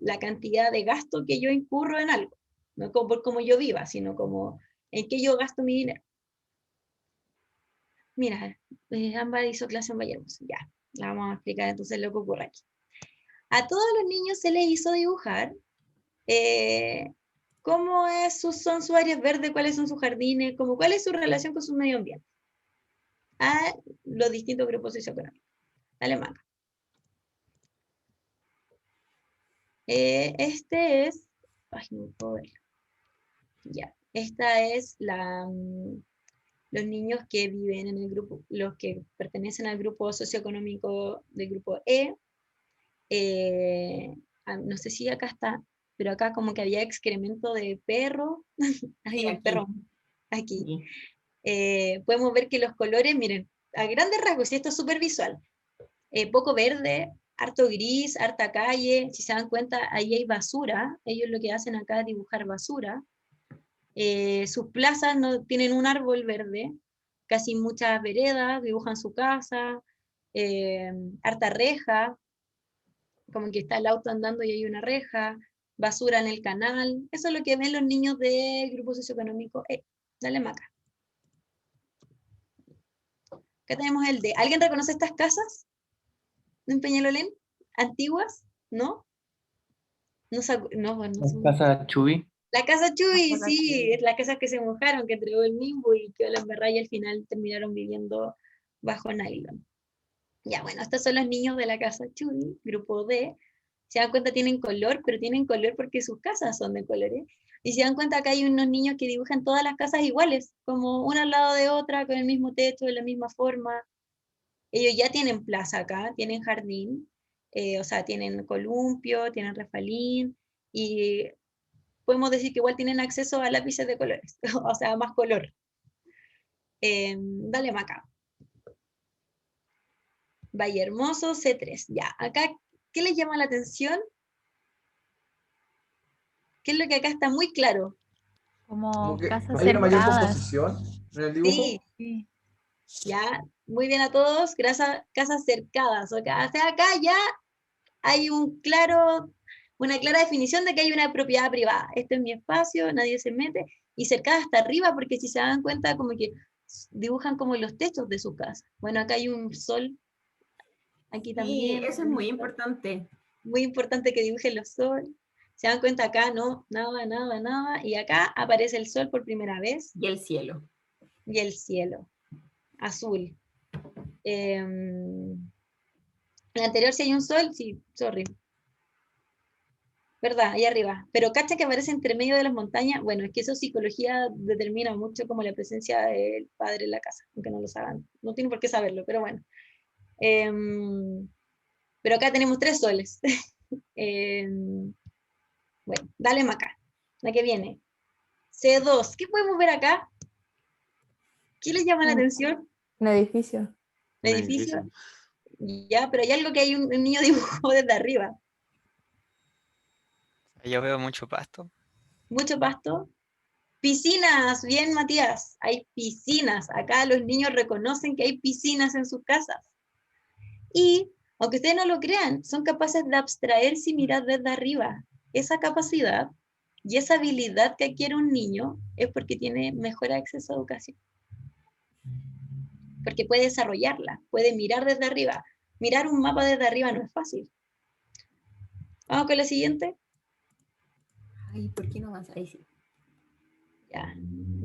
la cantidad de gasto que yo incurro en algo, no por cómo yo viva, sino como en qué yo gasto mi dinero. Mira, Ámbar hizo clase en Vallehermoso, ya, la vamos a explicar entonces lo que ocurre aquí. A todos los niños se les hizo dibujar ¿Cómo son sus áreas verdes? ¿Cuáles son sus jardines? ¿Cuál es su relación con su medio ambiente? A los distintos grupos socioeconómicos. Dale, Maca. Este es... Ay, no puedo verlo. Ya. Esta es los niños que viven en el grupo, los que pertenecen al grupo socioeconómico del grupo E. No sé si acá está, pero acá como que había excremento de perro. Hay un perro aquí. Podemos ver que los colores, miren, a grandes rasgos, y esto es súper visual. Poco verde, harto gris, harta calle. Si se dan cuenta, ahí hay basura. Ellos lo que hacen acá es dibujar basura. Sus plazas no tienen un árbol verde, casi muchas veredas, dibujan su casa, harta reja, como que está el auto andando y hay una reja, basura en el canal. Eso es lo que ven los niños del grupo socioeconómico. Dale, Maca. Acá tenemos el de... ¿Alguien reconoce estas casas en Peñalolén? ¿Antiguas? ¿No? No son... Casa Chuy. La casa Chuy, sí, es la casa que se mojaron, que entregó el Nimbo y quedó la embarrada y al final terminaron viviendo bajo nylon. Ya, bueno, estos son los niños de la casa Chuy, grupo D. Se dan cuenta, tienen color, pero tienen color porque sus casas son de colores. Y se dan cuenta que hay unos niños que dibujan todas las casas iguales, como una al lado de otra, con el mismo techo, de la misma forma. Ellos ya tienen plaza acá, tienen jardín, o sea, tienen columpio, tienen refalín, y podemos decir que igual tienen acceso a lápices de colores, o sea, más color. Dale, Maca. Valle Hermoso, C3. Ya, acá, ¿qué les llama la atención? ¿Qué es lo que acá está muy claro? Como casas ¿Hay una mayor cercadas. composición en el dibujo? Sí. Ya, muy bien a todos. Gracias, casas cercadas. O sea, acá ya hay una clara definición de que hay una propiedad privada. Este es mi espacio, nadie se mete. Y cercada hasta arriba, porque si se dan cuenta, como que dibujan como los techos de su casa. Bueno, acá hay un sol. Aquí también. Eso es muy importante. Muy importante que dibujen los sol. Se dan cuenta acá, no, nada, nada, nada. Y acá aparece el sol por primera vez. Y el cielo. Y el cielo. Azul. En el anterior si hay un sol, sí, sorry. ¿Verdad? Ahí arriba. Pero cacha que aparece entre medio de las montañas. Bueno, es que eso psicología determina mucho como la presencia del padre en la casa, aunque no lo saben. No tienen por qué saberlo, pero bueno. Pero acá tenemos 3 soles. Bueno, dale Maca. La que viene. C2. ¿Qué podemos ver acá? ¿Qué les llama la atención? Un edificio. ¿El edificio? Ya, pero hay algo que hay un niño dibujó desde arriba. Yo veo mucho pasto. Mucho pasto. Piscinas, bien Matías, hay piscinas. Acá los niños reconocen que hay piscinas en sus casas. Y, aunque ustedes no lo crean, son capaces de abstraerse y mirar desde arriba. Esa capacidad y esa habilidad que adquiere un niño es porque tiene mejor acceso a educación. Porque puede desarrollarla, puede mirar desde arriba. Mirar un mapa desde arriba no es fácil. Vamos con la siguiente. Ay, ¿por qué no más? Ahí sí. Ya.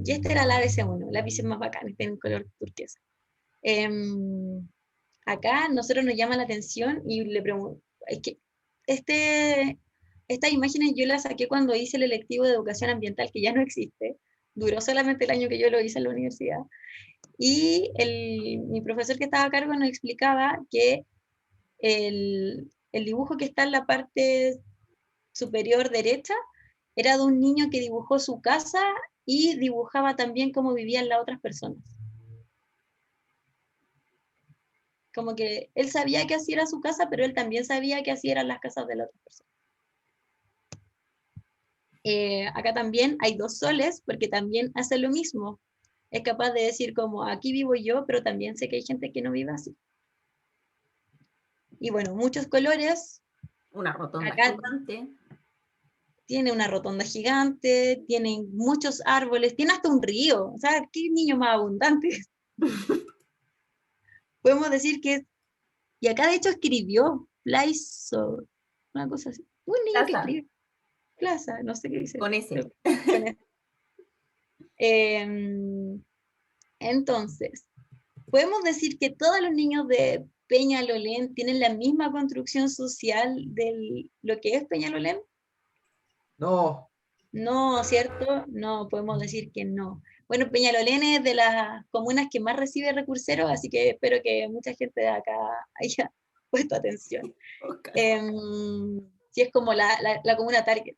Y este era el ABC1, lápices más bacanes, tienen color turquesa. Acá nosotros nos llama la atención y le pregunto, es que estas imágenes yo las saqué cuando hice el electivo de educación ambiental, que ya no existe, duró solamente el año que yo lo hice en la universidad, y mi profesor que estaba a cargo nos explicaba que el dibujo que está en la parte superior derecha era de un niño que dibujó su casa y dibujaba también cómo vivían las otras personas. Como que él sabía que así era su casa, pero él también sabía que así eran las casas de las otras personas. Acá también hay 2 soles, porque también hace lo mismo. Es capaz de decir como, aquí vivo yo, pero también sé que hay gente que no vive así. Y bueno, muchos colores. Una rotonda acá gigante. Tiene una rotonda gigante, tiene muchos árboles, tiene hasta un río. O sea, qué niño más abundante. Podemos decir que... Y acá de hecho escribió Flyso, una cosa así. Un niño que escribe. Plaza, no sé qué dice. Con ese. Con ese. Entonces, ¿podemos decir que todos los niños de Peñalolén tienen la misma construcción social de lo que es Peñalolén? No. No, ¿cierto? No, podemos decir que no. Bueno, Peñalolén es de las comunas que más recibe recurseros, así que espero que mucha gente de acá haya puesto atención. Si es como la comuna target.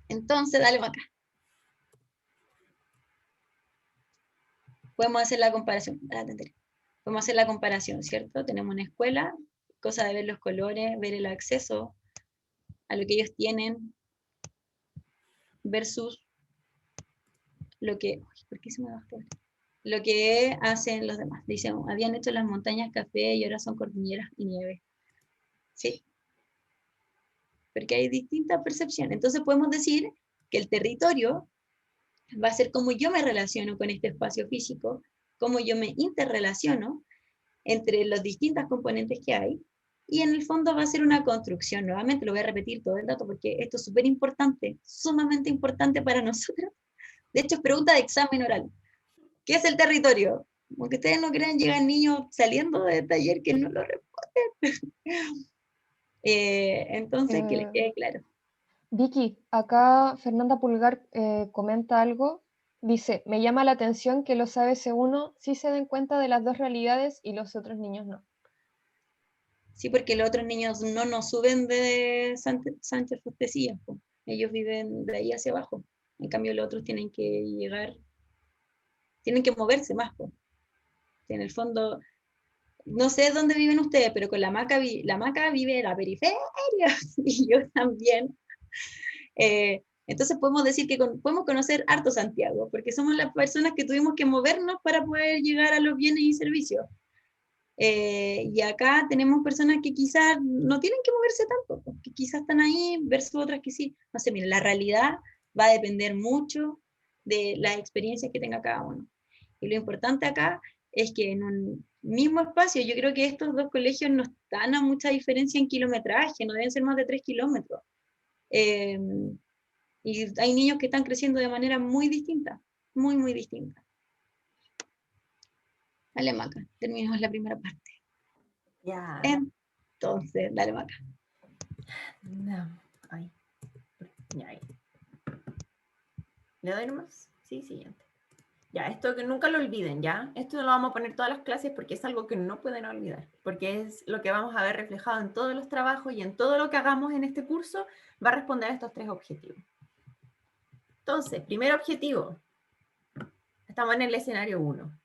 Entonces, dale para acá. Podemos hacer la comparación. Podemos hacer la comparación, ¿cierto? Tenemos una escuela, cosa de ver los colores, ver el acceso a lo que ellos tienen, versus lo que... ¿Por qué se me bajó? Lo que hacen los demás. Dicen, habían hecho las montañas café y ahora son cordilleras y nieve. ¿Sí? Porque hay distintas percepciones. Entonces podemos decir que el territorio va a ser cómo yo me relaciono con este espacio físico, cómo yo me interrelaciono entre las distintas componentes que hay, y en el fondo va a ser una construcción. Nuevamente lo voy a repetir todo el dato porque esto es súper importante, sumamente importante para nosotros. De hecho es pregunta de examen oral. ¿Qué es el territorio? Aunque ustedes no crean, llegan niños saliendo de taller que no lo responden. Entonces, que les quede claro. Vicky, acá Fernanda Pulgar comenta algo. Dice, me llama la atención que los ABC1 sí se den cuenta de las dos realidades y los otros niños no. Sí, porque los otros niños no nos suben de Sánchez Fostecillas, ellos viven de ahí hacia abajo. En cambio, los otros tienen que llegar, tienen que moverse más. En el fondo, no sé dónde viven ustedes, pero con la Maca vive en la periferia, y yo también. Entonces podemos decir que podemos conocer harto Santiago, porque somos las personas que tuvimos que movernos para poder llegar a los bienes y servicios. Y acá tenemos personas que quizás no tienen que moverse tanto, que quizás están ahí versus otras que sí. No sé, miren, la realidad va a depender mucho de las experiencias que tenga cada uno. Y lo importante acá es que en un mismo espacio, yo creo que estos dos colegios no están a mucha diferencia en kilometraje, no deben ser más de 3 kilómetros. Y hay niños que están creciendo de manera muy distinta, muy, muy distinta. Dale, Maca, terminamos la primera parte. Ya. Entonces, dale, Maca. No. Ay. Ya, ahí. ¿Le doy nomás? Sí, siguiente. Ya, esto que nunca lo olviden, ¿ya? Esto lo vamos a poner todas las clases porque es algo que no pueden olvidar, porque es lo que vamos a ver reflejado en todos los trabajos y en todo lo que hagamos en este curso, va a responder a estos 3 objetivos. Entonces, primer objetivo. Estamos en el escenario 1.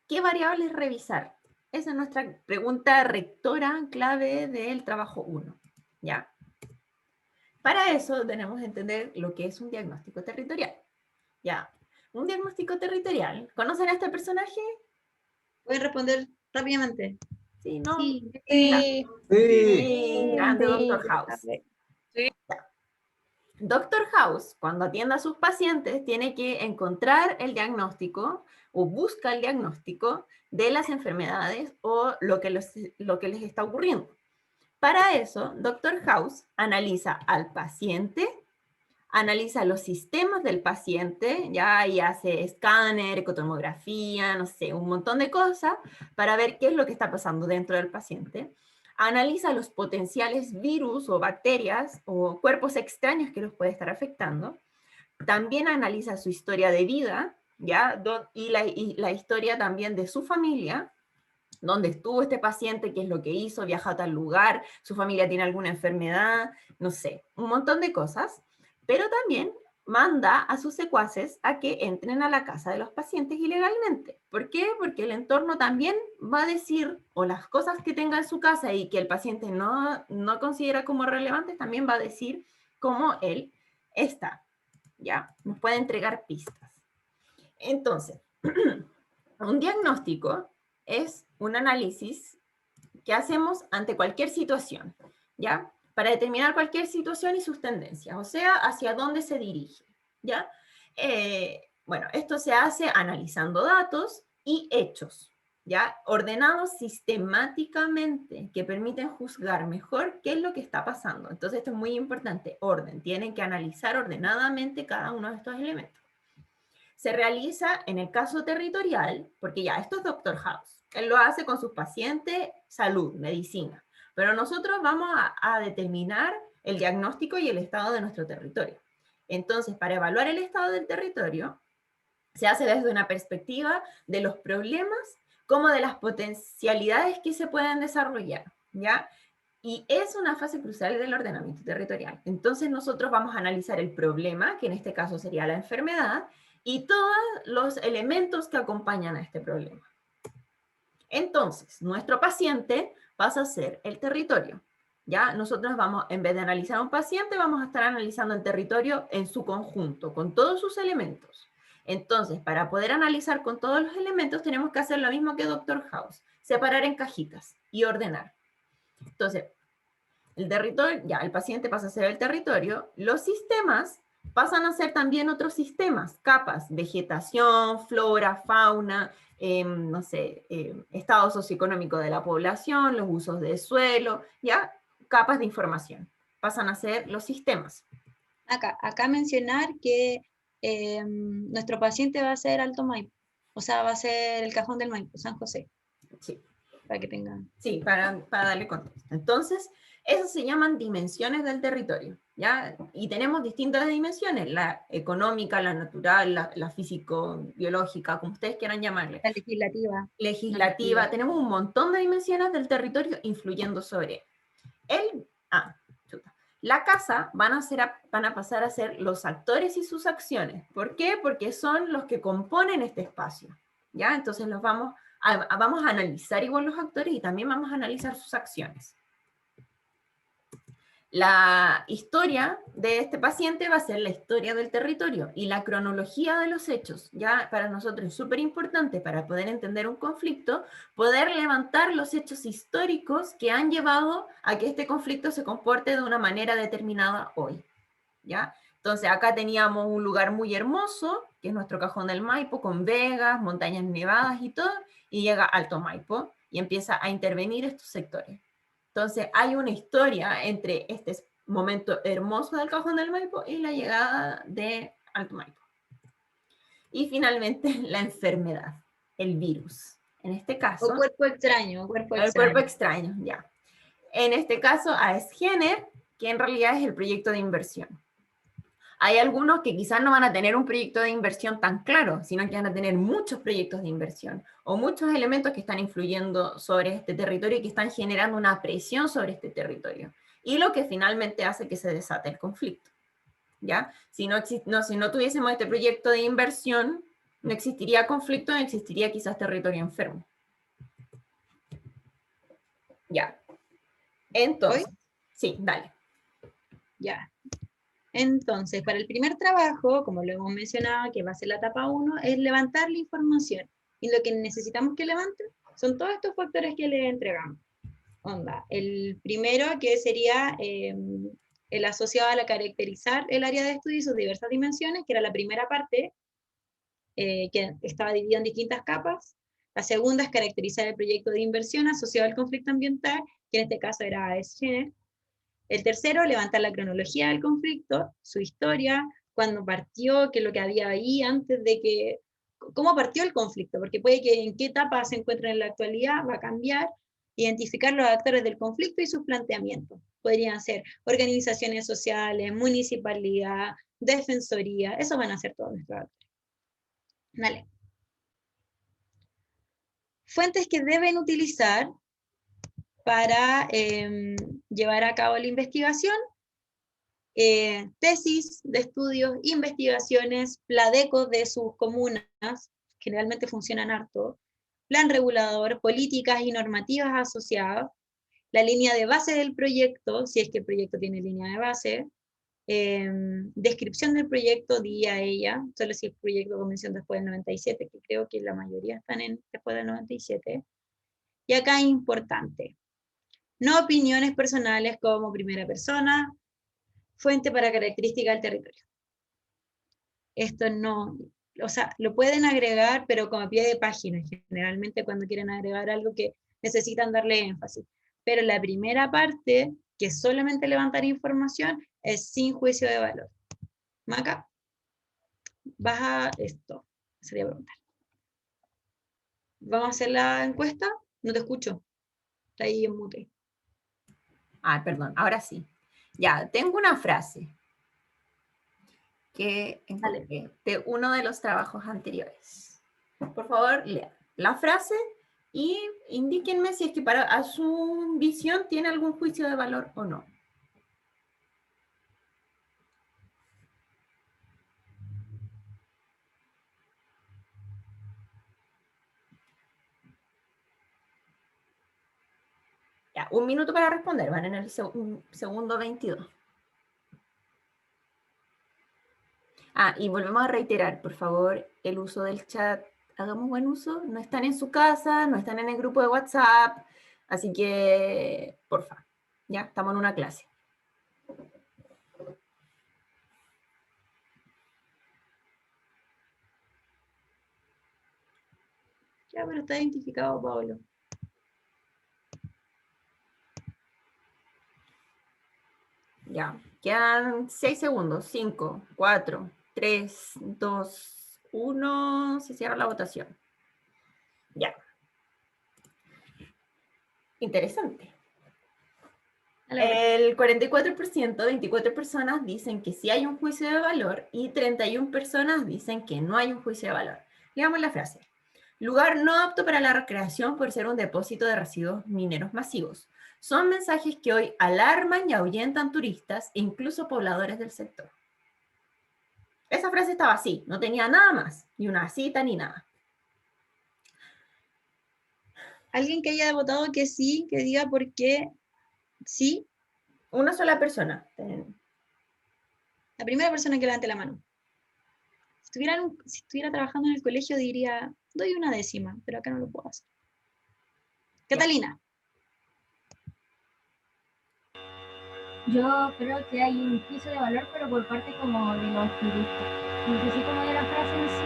¿Qué variables revisar? Esa es nuestra pregunta rectora clave del trabajo 1, ¿ya? Para eso tenemos que entender lo que es un diagnóstico territorial, ¿ya? Un diagnóstico territorial. ¿Conocen a este personaje? Voy a responder rápidamente. Sí, ¿no? Sí. Sí. Grande Dr. House. Sí. Dr. House, cuando atiende a sus pacientes, tiene que encontrar el diagnóstico o busca el diagnóstico de las enfermedades o lo que les está ocurriendo. Para eso, Dr. House analiza al paciente, analiza los sistemas del paciente, ya y hace escáner, ecotomografía, no sé, un montón de cosas para ver qué es lo que está pasando dentro del paciente. Analiza los potenciales virus o bacterias o cuerpos extraños que los puede estar afectando. También analiza su historia de vida, ¿ya? Y la historia también de su familia, dónde estuvo este paciente, qué es lo que hizo, viaja a tal lugar, su familia tiene alguna enfermedad, no sé, un montón de cosas. Pero también manda a sus secuaces a que entren a la casa de los pacientes ilegalmente. ¿Por qué? Porque el entorno también va a decir, o las cosas que tenga en su casa y que el paciente no considera como relevantes, también va a decir cómo él está. ¿Ya? Nos puede entregar pistas. Entonces, un diagnóstico es un análisis que hacemos ante cualquier situación, ¿ya? Para determinar cualquier situación y sus tendencias, o sea, hacia dónde se dirige, ¿ya? Bueno, esto se hace analizando datos y hechos, ya ordenados sistemáticamente, que permiten juzgar mejor qué es lo que está pasando. Entonces esto es muy importante, orden. Tienen que analizar ordenadamente cada uno de estos elementos. Se realiza en el caso territorial, porque ya esto es Dr. House. Él lo hace con sus pacientes, salud, medicina. Pero nosotros vamos a determinar el diagnóstico y el estado de nuestro territorio. Entonces, para evaluar el estado del territorio, se hace desde una perspectiva de los problemas como de las potencialidades que se pueden desarrollar, ¿ya? Y es una fase crucial del ordenamiento territorial. Entonces nosotros vamos a analizar el problema, que en este caso sería la enfermedad, y todos los elementos que acompañan a este problema. Entonces, nuestro paciente pasa a ser el territorio. ¿Ya? Nosotros vamos, en vez de analizar a un paciente, vamos a estar analizando el territorio en su conjunto, con todos sus elementos. Entonces, para poder analizar con todos los elementos, tenemos que hacer lo mismo que Dr. House, separar en cajitas y ordenar. Entonces, el territorio, ya, el paciente pasa a ser el territorio, los sistemas pasan a ser también otros sistemas, capas, vegetación, flora, fauna, no sé, estado socioeconómico de la población, los usos de suelo, ¿ya? Capas de información, pasan a ser los sistemas. Acá mencionar que nuestro paciente va a ser Alto Maipo, o sea, va a ser el Cajón del Maipo, San José. Sí. Para que tengan. Sí, para darle contexto. Entonces, esas se llaman dimensiones del territorio, ¿ya? Y tenemos distintas dimensiones, la económica, la natural, la físico-biológica, como ustedes quieran llamarle. La legislativa. Legislativa. Tenemos un montón de dimensiones del territorio influyendo sobre él. La casa van a pasar a ser los actores y sus acciones. ¿Por qué? Porque son los que componen este espacio, ¿ya? Entonces los vamos a analizar igual los actores y también vamos a analizar sus acciones. La historia de este paciente va a ser la historia del territorio y la cronología de los hechos. Ya para nosotros es súper importante para poder entender un conflicto, poder levantar los hechos históricos que han llevado a que este conflicto se comporte de una manera determinada hoy. ¿Ya? Entonces acá teníamos un lugar muy hermoso, que es nuestro Cajón del Maipo, con vegas, montañas nevadas y todo, y llega Alto Maipo y empieza a intervenir estos sectores. Entonces hay una historia entre este momento hermoso del Cajón del Maipo y la llegada de Alto Maipo. Y finalmente la enfermedad, el virus. En este caso... O cuerpo extraño. El cuerpo extraño, ya. En este caso, AES-Gener, que en realidad es el proyecto de inversión. Hay algunos que quizás no van a tener un proyecto de inversión tan claro, sino que van a tener muchos proyectos de inversión o muchos elementos que están influyendo sobre este territorio y que están generando una presión sobre este territorio. Y lo que finalmente hace que se desate el conflicto. ¿Ya? Si no tuviésemos este proyecto de inversión, no existiría conflicto, no existiría quizás territorio enfermo. Ya. Entonces, sí, dale. Ya. Entonces, para el primer trabajo, como lo hemos mencionado, que va a ser la etapa 1, es levantar la información. Y lo que necesitamos que levanten son todos estos factores que le entregamos. El primero, que sería el asociado a la caracterizar el área de estudio y sus diversas dimensiones, que era la primera parte, que estaba dividida en distintas capas. La segunda es caracterizar el proyecto de inversión asociado al conflicto ambiental, que en este caso era AES-Gener. El tercero, levantar la cronología del conflicto, su historia, cuándo partió, qué es lo que había ahí antes de que... cómo partió el conflicto, porque puede que en qué etapa se encuentra en la actualidad, va a cambiar. Identificar los actores del conflicto y sus planteamientos. Podrían ser organizaciones sociales, municipalidad, defensoría, eso van a ser todos nuestros actores. Dale. Fuentes que deben utilizar para llevar a cabo la investigación, tesis de estudios, investigaciones, pladecos de sus comunas, generalmente funcionan harto, plan regulador, políticas y normativas asociadas, la línea de base del proyecto, si es que el proyecto tiene línea de base, descripción del proyecto, día a ella, solo si el proyecto comenzó después del 97, que creo que la mayoría están después del 97, y acá es importante, no opiniones personales como primera persona, fuente para característica del territorio. Esto no, o sea, lo pueden agregar, pero como a pie de página, generalmente cuando quieren agregar algo que necesitan darle énfasis. Pero la primera parte, que es solamente levantar información, es sin juicio de valor. Maca, vas a esto, sería preguntar. ¿Vamos a hacer la encuesta? No te escucho. Está ahí en mute. Ah, perdón, ahora sí. Ya, tengo una frase que encontré de uno de los trabajos anteriores. Por favor, lean la frase y indíquenme si es que a su visión tiene algún juicio de valor o no. Ya, 1 minuto para responder, van en el segundo 22. Ah, y volvemos a reiterar, por favor, el uso del chat. Hagamos buen uso. No están en su casa, no están en el grupo de WhatsApp, así que, porfa, ya, estamos en una clase. Ya, pero está identificado, Pablo. Ya, quedan 6 segundos. 5, 4, 3, 2, 1. Se cierra la votación. Ya. Interesante. El 44%, 24 personas dicen que sí hay un juicio de valor y 31 personas dicen que no hay un juicio de valor. Leamos la frase. Lugar no apto para la recreación por ser un depósito de residuos mineros masivos. Son mensajes que hoy alarman y ahuyentan turistas e incluso pobladores del sector. Esa frase estaba así, no tenía nada más, ni una cita ni nada. Alguien que haya votado que sí, que diga por qué sí. Una sola persona. La primera persona que levante la mano. Si estuviera trabajando en el colegio diría, doy una décima, pero acá no lo puedo hacer. Catalina. Yo creo que hay un juicio de valor, pero por parte como de los turistas. No sé si como de la frase en sí,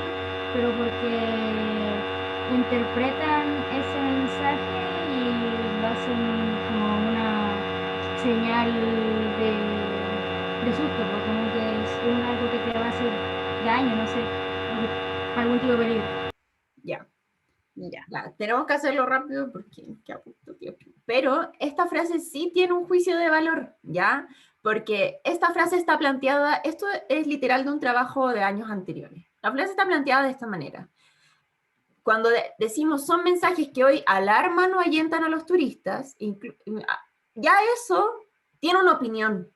pero porque interpretan ese mensaje y lo hacen como una señal de susto, porque como que es algo que te va a hacer daño, no sé, algún tipo de peligro. Ya. Ya, tenemos que hacerlo rápido porque queda poquito tiempo. Pero esta frase sí tiene un juicio de valor, ¿ya? Porque esta frase está planteada, esto es literal de un trabajo de años anteriores. La frase está planteada de esta manera. Cuando decimos son mensajes que hoy alarman o ahuyentan a los turistas, ya eso tiene una opinión.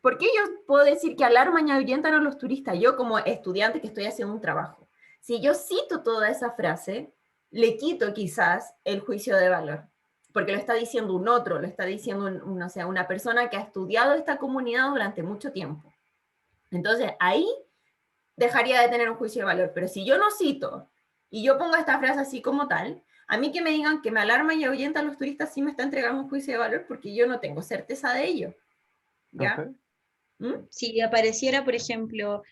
¿Por qué yo puedo decir que alarman y ahuyentan a los turistas? Yo como estudiante que estoy haciendo un trabajo. Si yo cito toda esa frase, le quito quizás el juicio de valor, porque lo está diciendo un otro, lo está diciendo una persona que ha estudiado esta comunidad durante mucho tiempo. Entonces ahí dejaría de tener un juicio de valor, pero si yo no cito y yo pongo esta frase así como tal, a mí que me digan que me alarma y ahuyenta a los turistas sí me está entregando un juicio de valor porque yo no tengo certeza de ello. ¿Ya? Si apareciera, por ejemplo,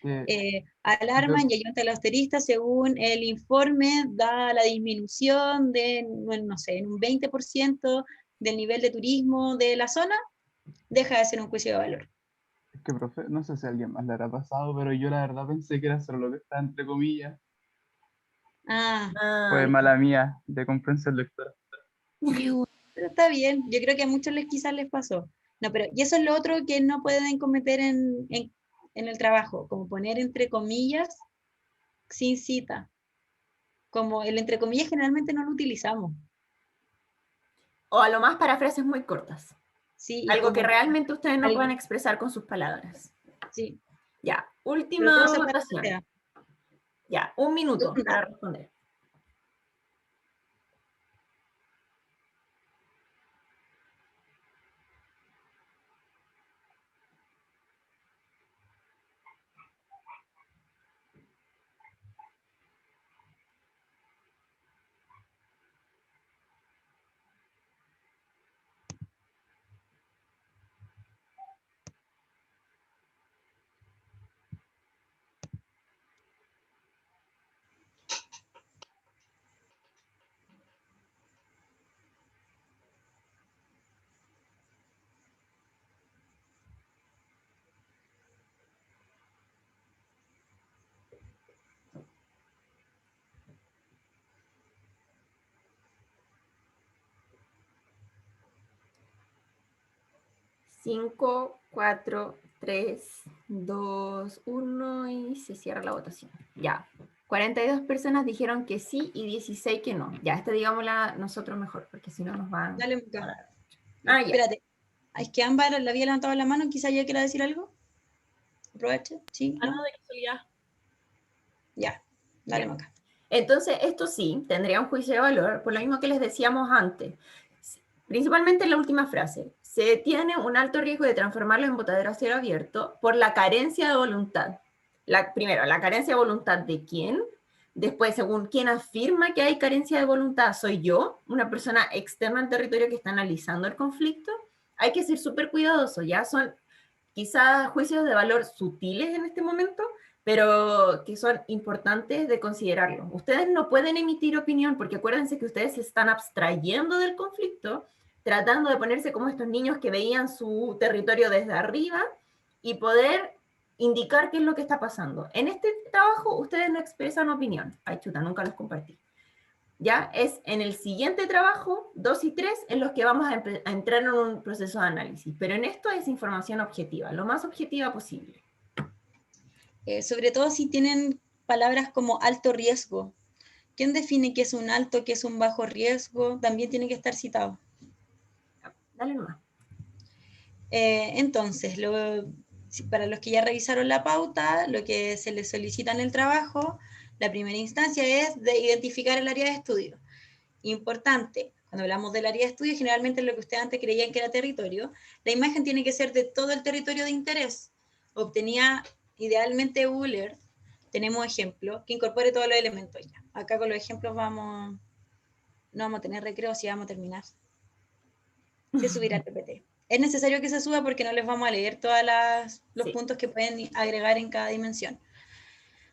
alarman y ayudan a los turistas según el informe, da la disminución de, no sé, en un 20% del nivel de turismo de la zona, deja de ser un juicio de valor. Es que, profe, no sé si a alguien más le habrá pasado, pero yo la verdad pensé que era solo lo que está entre comillas. Fue mala mía de comprensión lectora. Pero está bien, yo creo que a muchos quizás les pasó. No, pero, y eso es lo otro que no pueden cometer en el trabajo, como poner entre comillas sin cita. Como el entre comillas generalmente no lo utilizamos. O a lo más para frases muy cortas. Sí, algo que como realmente ustedes no algo. pueden expresar con sus palabras. Sí. Ya, Pero última todo se votación. plantea. Ya, 1 minuto para responder. 5, 4, 3, 2, 1 y se cierra la votación. Ya. 42 personas dijeron que sí y 16 que no. Ya, digámosla nosotros mejor, porque si no nos van Dale, a... ya. Espérate. Es que Ámbar le había levantado la mano, quizá ya quiera decir algo. Aproveche, ¿sí? ¿No? No, de casualidad. Ya, dale, Maca. Entonces, esto sí, tendría un juicio de valor, por lo mismo que les decíamos antes. Principalmente en la última frase. Se tiene un alto riesgo de transformarlo en botadero a cielo abierto por la carencia de voluntad. Primero, la carencia de voluntad de quién. Después, según quién afirma que hay carencia de voluntad, soy yo, una persona externa al territorio que está analizando el conflicto. Hay que ser súper cuidadoso, ya son quizás juicios de valor sutiles en este momento, pero que son importantes de considerarlo. Ustedes no pueden emitir opinión, porque acuérdense que ustedes se están abstrayendo del conflicto, tratando de ponerse como estos niños que veían su territorio desde arriba y poder indicar qué es lo que está pasando. En este trabajo ustedes no expresan opinión. Ay, chuta, nunca los compartí. Ya es en el siguiente trabajo, 2 y 3, en los que vamos a entrar en un proceso de análisis. Pero en esto es información objetiva, lo más objetiva posible. Sobre todo si tienen palabras como alto riesgo. ¿Quién define qué es un alto, qué es un bajo riesgo? También tiene que estar citado. Dale nomás. Entonces, para los que ya revisaron la pauta, lo que se les solicita en el trabajo, la primera instancia es de identificar el área de estudio. Importante, cuando hablamos del área de estudio, generalmente lo que ustedes antes creían que era territorio, la imagen tiene que ser de todo el territorio de interés. Obtenía idealmente Euler, tenemos ejemplos, que incorpore todos los elementos ya. Acá con los ejemplos no vamos a tener recreo, si vamos a terminar. Se subirá el PPT. Es necesario que se suba porque no les vamos a leer todos los puntos que pueden agregar en cada dimensión.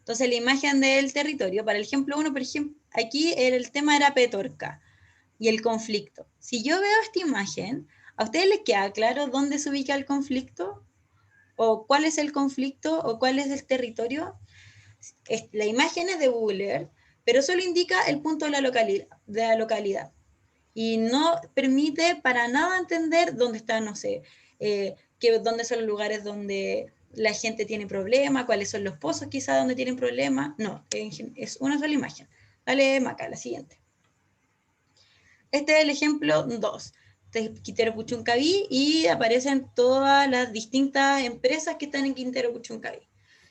Entonces, la imagen del territorio, para el ejemplo 1, por ejemplo, aquí el tema era Petorca y el conflicto. Si yo veo esta imagen, ¿a ustedes les queda claro dónde se ubica el conflicto? ¿O cuál es el conflicto? ¿O cuál es el territorio? La imagen es de Wooler, pero solo indica el punto de la localidad. Y no permite para nada entender dónde está, no sé, dónde son los lugares donde la gente tiene problemas, cuáles son los pozos quizás donde tienen problemas. No, es una sola imagen. Dale, Maca, la siguiente. Este es el ejemplo 2. Quintero Puchuncaví y aparecen todas las distintas empresas que están en Quintero Puchuncaví.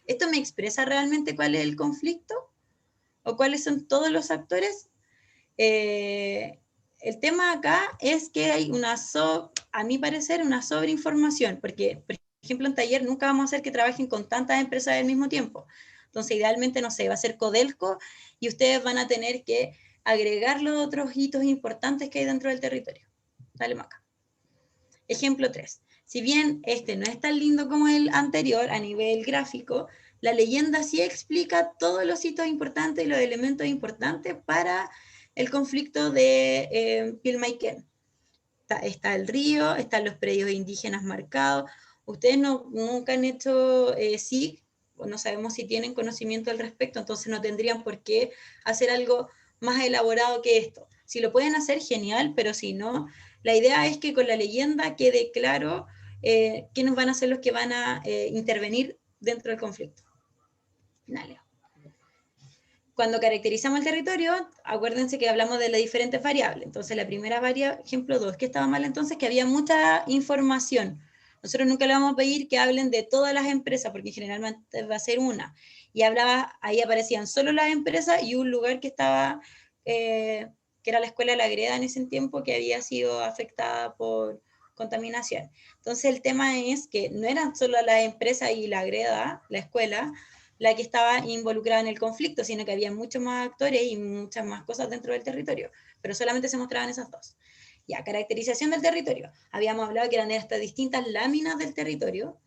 ¿Esto me expresa realmente cuál es el conflicto? ¿O cuáles son todos los actores? El tema acá es que hay a mi parecer, una sobreinformación, porque, por ejemplo, en taller nunca vamos a hacer que trabajen con tantas empresas al mismo tiempo. Entonces, idealmente, no sé, va a ser Codelco y ustedes van a tener que agregar los otros hitos importantes que hay dentro del territorio. Dale, Maca. Ejemplo 3. Si bien este no es tan lindo como el anterior a nivel gráfico, la leyenda sí explica todos los hitos importantes y los elementos importantes para el conflicto de Pilmaiquén. Está el río, están los predios indígenas marcados. Ustedes nunca han hecho SIG, no sabemos si tienen conocimiento al respecto, entonces no tendrían por qué hacer algo más elaborado que esto. Si lo pueden hacer, genial, pero si no, la idea es que con la leyenda quede claro quiénes van a ser los que van a intervenir dentro del conflicto. Dale. Cuando caracterizamos el territorio, acuérdense que hablamos de las diferentes variables. Entonces, la primera variable, ejemplo 2, que estaba mal entonces, que había mucha información. Nosotros nunca le vamos a pedir que hablen de todas las empresas, porque generalmente va a ser una. Y ahí aparecían solo las empresas y un lugar que estaba, que era la escuela La Greda en ese tiempo, que había sido afectada por contaminación. Entonces, el tema es que no eran solo las empresas y La Greda, la escuela, la que estaba involucrada en el conflicto, sino que había muchos más actores y muchas más cosas dentro del territorio, pero solamente se mostraban esas dos. Ya, caracterización del territorio. Habíamos hablado que eran estas distintas láminas del territorio,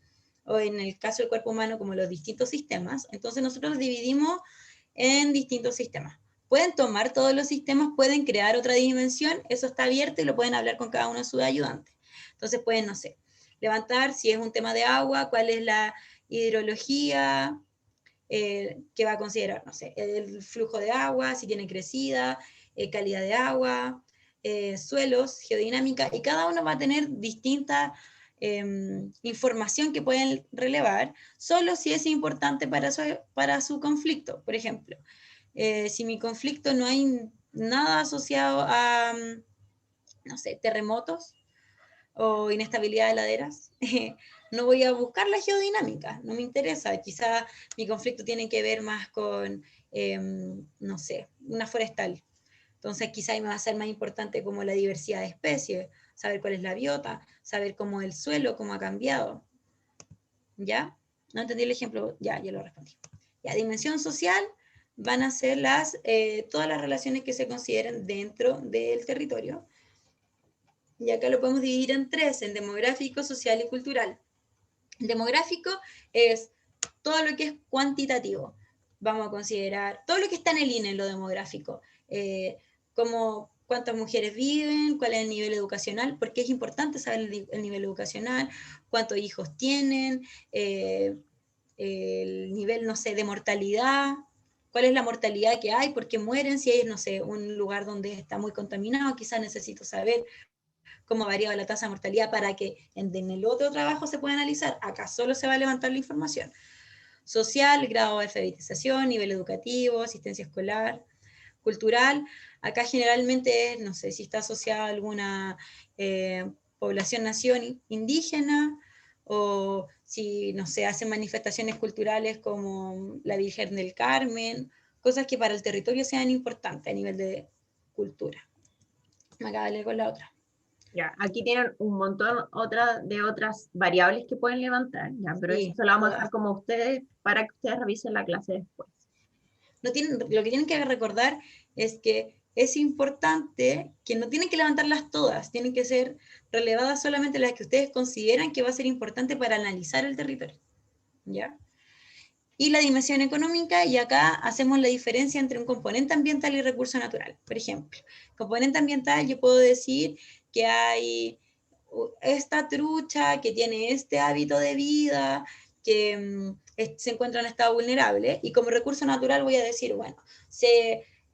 o en el caso del cuerpo humano como los distintos sistemas. Entonces nosotros los dividimos en distintos sistemas. Pueden tomar todos los sistemas, pueden crear otra dimensión, eso está abierto y lo pueden hablar con cada uno de sus ayudantes. Entonces pueden, no sé, levantar si es un tema de agua, cuál es la hidrología, que va a considerar, no sé, el flujo de agua, si tiene crecida, calidad de agua, suelos, geodinámica, y cada uno va a tener distintas información que pueden relevar, solo si es importante para su conflicto. Por ejemplo, si mi conflicto no hay nada asociado a, no sé, terremotos o inestabilidad de laderas, no voy a buscar la geodinámica, no me interesa. Quizá mi conflicto tiene que ver más con, no sé, una forestal. Entonces quizá me va a ser más importante como la diversidad de especies, saber cuál es la biota, saber cómo el suelo, cómo ha cambiado. ¿Ya? ¿No entendí el ejemplo? Ya lo respondí. Ya, dimensión social van a ser todas las relaciones que se consideren dentro del territorio. Y acá lo podemos dividir en tres, en demográfico, social y cultural. El demográfico es todo lo que es cuantitativo. Vamos a considerar todo lo que está en el INE, en lo demográfico. Como cuántas mujeres viven, cuál es el nivel educacional, porque es importante saber el nivel educacional, cuántos hijos tienen, el nivel, no sé, de mortalidad, cuál es la mortalidad que hay, por qué mueren, si hay, no sé, un lugar donde está muy contaminado, quizás necesito saber cómo ha variado la tasa de mortalidad para que en el otro trabajo se pueda analizar. Acá solo se va a levantar la información. Social, grado de alfabetización, nivel educativo, asistencia escolar. Cultural, acá generalmente, no sé si está asociada a alguna población, nación indígena, o si, no sé, hacen manifestaciones culturales como la Virgen del Carmen, cosas que para el territorio sean importantes a nivel de cultura. Me acabo de leer con la otra. Ya, aquí tienen un montón de otras variables que pueden levantar, ya, pero Sí, eso se lo vamos a todas. dejar como ustedes para que ustedes revisen la clase después. Lo que tienen que recordar es que es importante que no tienen que levantarlas todas, tienen que ser relevadas solamente las que ustedes consideran que va a ser importante para analizar el territorio. ¿Ya? Y la dimensión económica, y acá hacemos la diferencia entre un componente ambiental y recurso natural. Por ejemplo, componente ambiental, yo puedo decir que hay esta trucha que tiene este hábito de vida, que se encuentra en estado vulnerable, y como recurso natural voy a decir, bueno,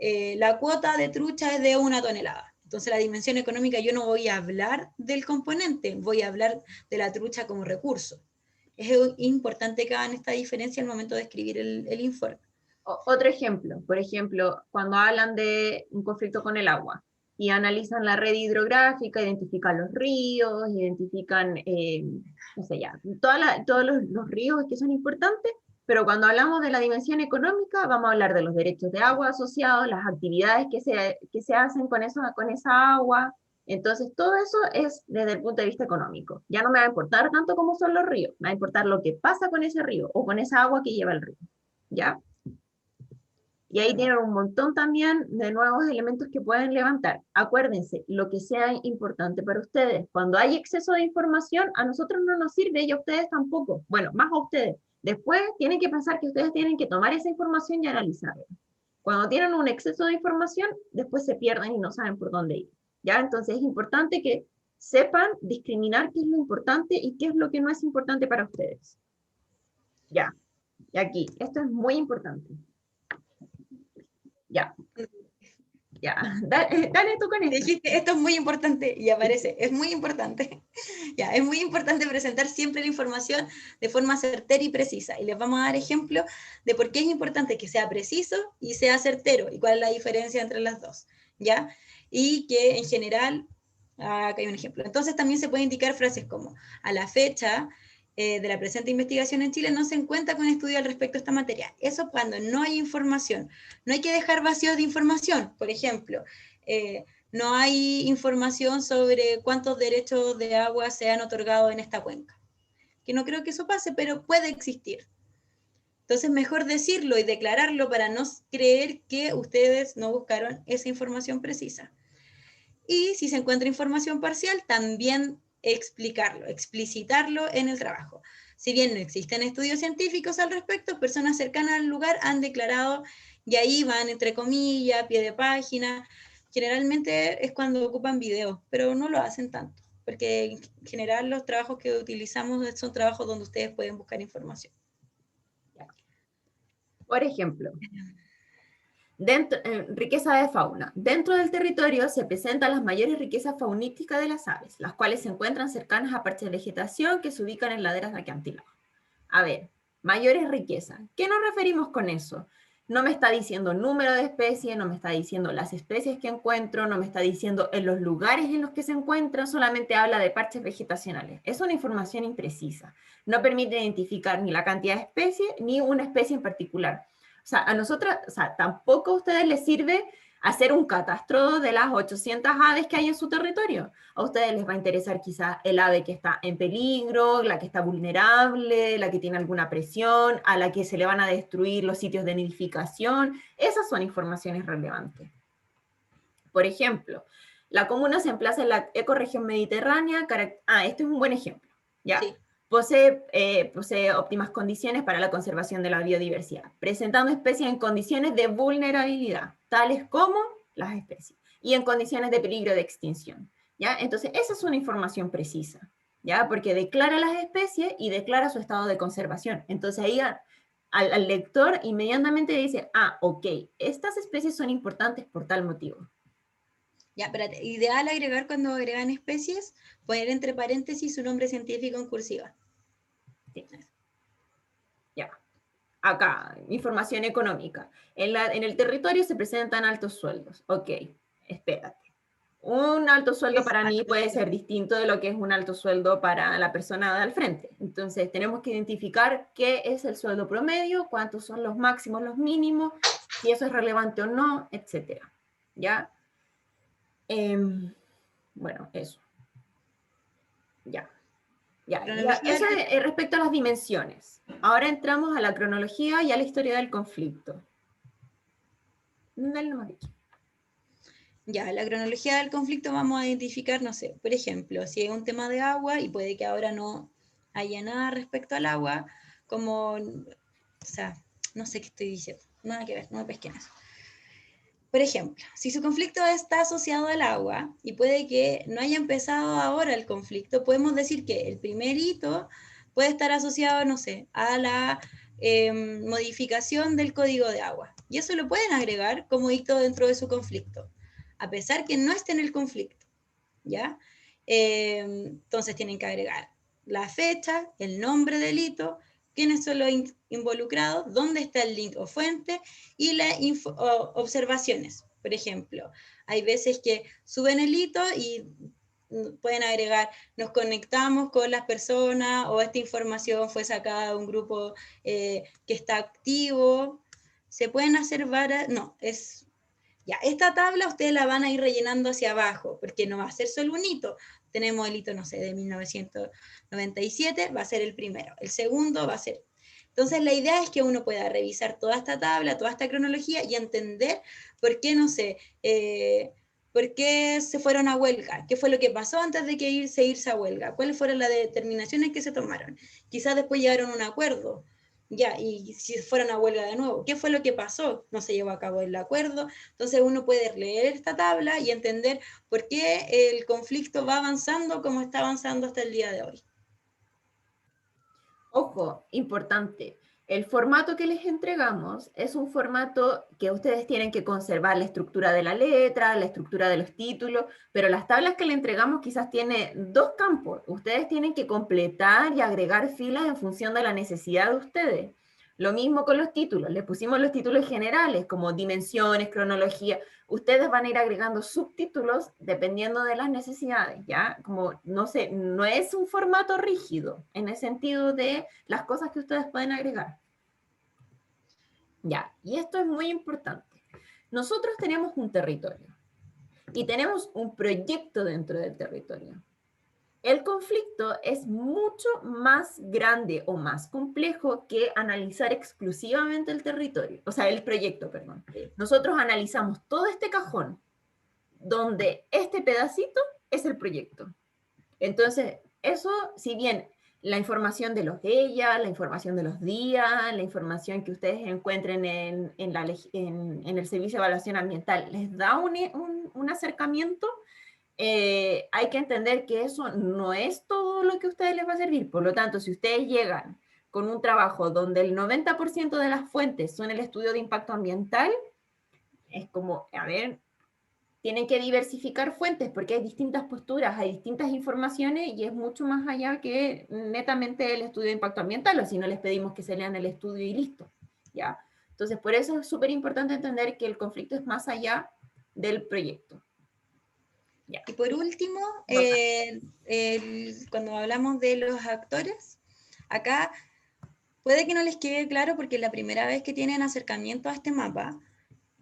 la cuota de trucha es de 1 tonelada. Entonces la dimensión económica yo no voy a hablar del componente, voy a hablar de la trucha como recurso. Es importante que hagan esta diferencia al momento de escribir el informe. Otro ejemplo, por ejemplo, cuando hablan de un conflicto con el agua y analizan la red hidrográfica, identifican los ríos, identifican, no sé ya, todos los ríos que son importantes, pero cuando hablamos de la dimensión económica vamos a hablar de los derechos de agua asociados, las actividades que se hacen con esa agua. Entonces, todo eso es desde el punto de vista económico. Ya no me va a importar tanto cómo son los ríos, me va a importar lo que pasa con ese río o con esa agua que lleva el río. ¿Ya? Y ahí tienen un montón también de nuevos elementos que pueden levantar. Acuérdense, lo que sea importante para ustedes. Cuando hay exceso de información, a nosotros no nos sirve y a ustedes tampoco. Bueno, más a ustedes. Después tienen que pensar que ustedes tienen que tomar esa información y analizarla. Cuando tienen un exceso de información, después se pierden y no saben por dónde ir. ¿Ya? Entonces es importante que sepan discriminar qué es lo importante y qué es lo que no es importante para ustedes. Ya. Y aquí, esto es muy importante. Ya. Dale tú con esto. Dijiste, esto es muy importante, y aparece, es muy importante. Ya, es muy importante presentar siempre la información de forma certera y precisa. Y les vamos a dar ejemplos de por qué es importante que sea preciso y sea certero, y cuál es la diferencia entre las dos. ¿Ya? Y que en general, acá hay un ejemplo. Entonces también se pueden indicar frases como, a la fecha de la presente investigación en Chile no se encuentra con estudio al respecto a esta materia. Eso cuando no hay información. No hay que dejar vacíos de información. Por ejemplo, no hay información sobre cuántos derechos de agua se han otorgado en esta cuenca. Que no creo que eso pase, pero puede existir. Entonces, mejor decirlo y declararlo para no creer que ustedes no buscaron esa información precisa. Y si se encuentra información parcial, también explicarlo, explicitarlo en el trabajo. Si bien no existen estudios científicos al respecto, personas cercanas al lugar han declarado, y ahí van entre comillas, pie de página. Generalmente es cuando ocupan videos, pero no lo hacen tanto, porque en general los trabajos que utilizamos son trabajos donde ustedes pueden buscar información. Por ejemplo, riqueza de fauna. Dentro del territorio se presentan las mayores riquezas faunísticas de las aves, las cuales se encuentran cercanas a parches de vegetación que se ubican en laderas de acantilados. A ver, mayores riquezas. ¿Qué nos referimos con eso? No me está diciendo número de especies, no me está diciendo las especies que encuentro, no me está diciendo en los lugares en los que se encuentran, solamente habla de parches vegetacionales. Es una información imprecisa. No permite identificar ni la cantidad de especies ni una especie en particular. O sea, a nosotros, o sea, tampoco a ustedes les sirve hacer un catastro de las 800 aves que hay en su territorio. A ustedes les va a interesar quizás el ave que está en peligro, la que está vulnerable, la que tiene alguna presión, a la que se le van a destruir los sitios de nidificación. Esas son informaciones relevantes. Por ejemplo, la comuna se emplaza en la ecorregión mediterránea. Este es un buen ejemplo, ¿ya? Sí. Posee óptimas condiciones para la conservación de la biodiversidad, presentando especies en condiciones de vulnerabilidad, tales como las especies, y en condiciones de peligro de extinción, ¿ya? Entonces, esa es una información precisa, ¿ya? Porque declara las especies y declara su estado de conservación. Entonces, ahí al lector inmediatamente dice, ok, estas especies son importantes por tal motivo. Ya, pero ideal agregar cuando agregan especies, poner entre paréntesis su nombre científico en cursiva. Sí. Ya. Acá, información económica. En el territorio se presentan altos sueldos. Ok, espérate. Un alto sueldo para mí puede ser distinto de lo que es un alto sueldo para la persona de al frente. Entonces, tenemos que identificar qué es el sueldo promedio, cuántos son los máximos, los mínimos, si eso es relevante o no, etc. ¿Ya? Bueno, eso. Ya. Eso es respecto a las dimensiones. Ahora entramos a la cronología y a la historia del conflicto. Dale nomás. Ya, la cronología del conflicto vamos a identificar, no sé, por ejemplo, si es un tema de agua y puede que ahora no haya nada respecto al agua, como, o sea, no sé qué estoy diciendo, nada que ver, no me pesquen eso. Por ejemplo, si su conflicto está asociado al agua y puede que no haya empezado ahora el conflicto, podemos decir que el primer hito puede estar asociado, no sé, a la modificación del código de agua. Y eso lo pueden agregar como hito dentro de su conflicto, a pesar que no esté en el conflicto, ¿ya? Entonces tienen que agregar la fecha, el nombre del hito, quiénes son los involucrados, dónde está el link o fuente y las observaciones. Por ejemplo, hay veces que suben el hito y pueden agregar, nos conectamos con las personas o esta información fue sacada de un grupo que está activo. Se pueden hacer varias, no, es... Ya, esta tabla ustedes la van a ir rellenando hacia abajo, porque no va a ser solo un hito. Tenemos el hito, no sé, de 1997, va a ser el primero. El segundo va a ser... Entonces la idea es que uno pueda revisar toda esta tabla, toda esta cronología y entender por qué, no sé, por qué se fueron a huelga, qué fue lo que pasó antes de que irse a huelga, cuáles fueron las determinaciones que se tomaron. Quizás después llegaron a un acuerdo. Ya, y si fueron a huelga de nuevo, ¿qué fue lo que pasó? No se llevó a cabo el acuerdo. Entonces uno puede leer esta tabla y entender por qué el conflicto va avanzando como está avanzando hasta el día de hoy. Ojo, importante. El formato que les entregamos es un formato que ustedes tienen que conservar la estructura de la letra, la estructura de los títulos, pero las tablas que le entregamos quizás tiene dos campos. Ustedes tienen que completar y agregar filas en función de la necesidad de ustedes. Lo mismo con los títulos. Les pusimos los títulos generales como dimensiones, cronología. Ustedes van a ir agregando subtítulos dependiendo de las necesidades, ¿ya? Como, no sé, no es un formato rígido en el sentido de las cosas que ustedes pueden agregar. Ya, y esto es muy importante. Nosotros tenemos un territorio y tenemos un proyecto dentro del territorio. El conflicto es mucho más grande o más complejo que analizar exclusivamente el territorio, o sea, el proyecto, perdón. Nosotros analizamos todo este cajón, donde este pedacito es el proyecto. Entonces, eso, si bien la información de los ella, la información de los días, la información que ustedes encuentren en el Servicio de Evaluación Ambiental, les da un acercamiento, hay que entender que eso no es todo lo que a ustedes les va a servir. Por lo tanto, si ustedes llegan con un trabajo donde el 90% de las fuentes son el estudio de impacto ambiental, es como, a ver, tienen que diversificar fuentes porque hay distintas posturas, hay distintas informaciones y es mucho más allá que netamente el estudio de impacto ambiental, o si no les pedimos que se lean el estudio y listo, ¿ya? Entonces, por eso es súper importante entender que el conflicto es más allá del proyecto. Ya. Y por último, cuando hablamos de los actores, acá puede que no les quede claro porque la primera vez que tienen acercamiento a este mapa,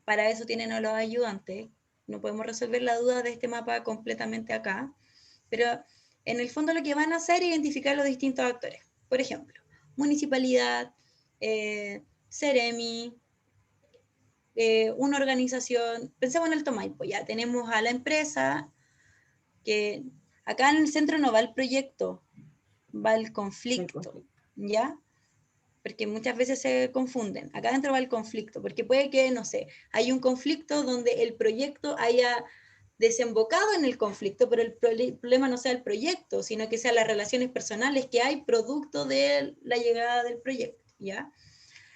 para eso tienen a los ayudantes, no podemos resolver la duda de este mapa completamente acá, pero en el fondo lo que van a hacer es identificar los distintos actores. Por ejemplo, municipalidad, Ceremi, una organización, pensemos en Alto Maipo, ya tenemos a la empresa, que acá en el centro no va el proyecto, va el conflicto, ¿ya? Porque muchas veces se confunden. Acá dentro va el conflicto, porque puede que, no sé, hay un conflicto donde el proyecto haya desembocado en el conflicto, pero el problema no sea el proyecto, sino que sean las relaciones personales que hay producto de la llegada del proyecto, ¿ya?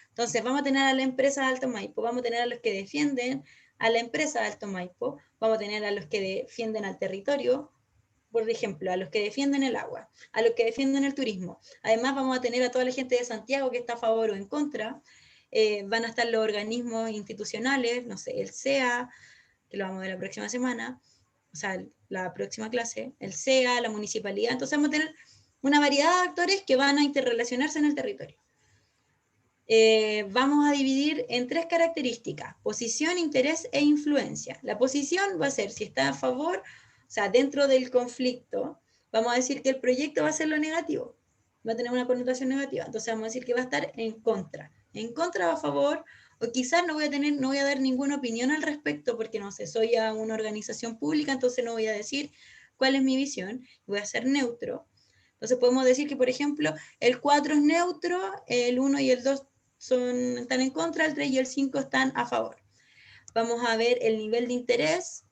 Entonces vamos a tener a la empresa de Alto Maipo, vamos a tener a los que defienden a la empresa de Alto Maipo, vamos a tener a los que defienden al territorio, por ejemplo, a los que defienden el agua, a los que defienden el turismo. Además vamos a tener a toda la gente de Santiago que está a favor o en contra. Van a estar los organismos institucionales, no sé, el CEA, que lo vamos a ver la próxima semana, o sea, la próxima clase, el CEA, la municipalidad. Entonces vamos a tener una variedad de actores que van a interrelacionarse en el territorio. Vamos a dividir en 3 características: posición, interés e influencia. La posición va a ser si está a favor, o sea, dentro del conflicto, vamos a decir que el proyecto va a ser lo negativo, va a tener una connotación negativa, entonces vamos a decir que va a estar en contra o a favor, o quizás no voy a dar ninguna opinión al respecto, porque no sé, soy a una organización pública, entonces no voy a decir cuál es mi visión, voy a ser neutro. Entonces podemos decir que, por ejemplo, el 4 es neutro, el 1 y el 2 están en contra, el 3 y el 5 están a favor. Vamos a ver el nivel de interés,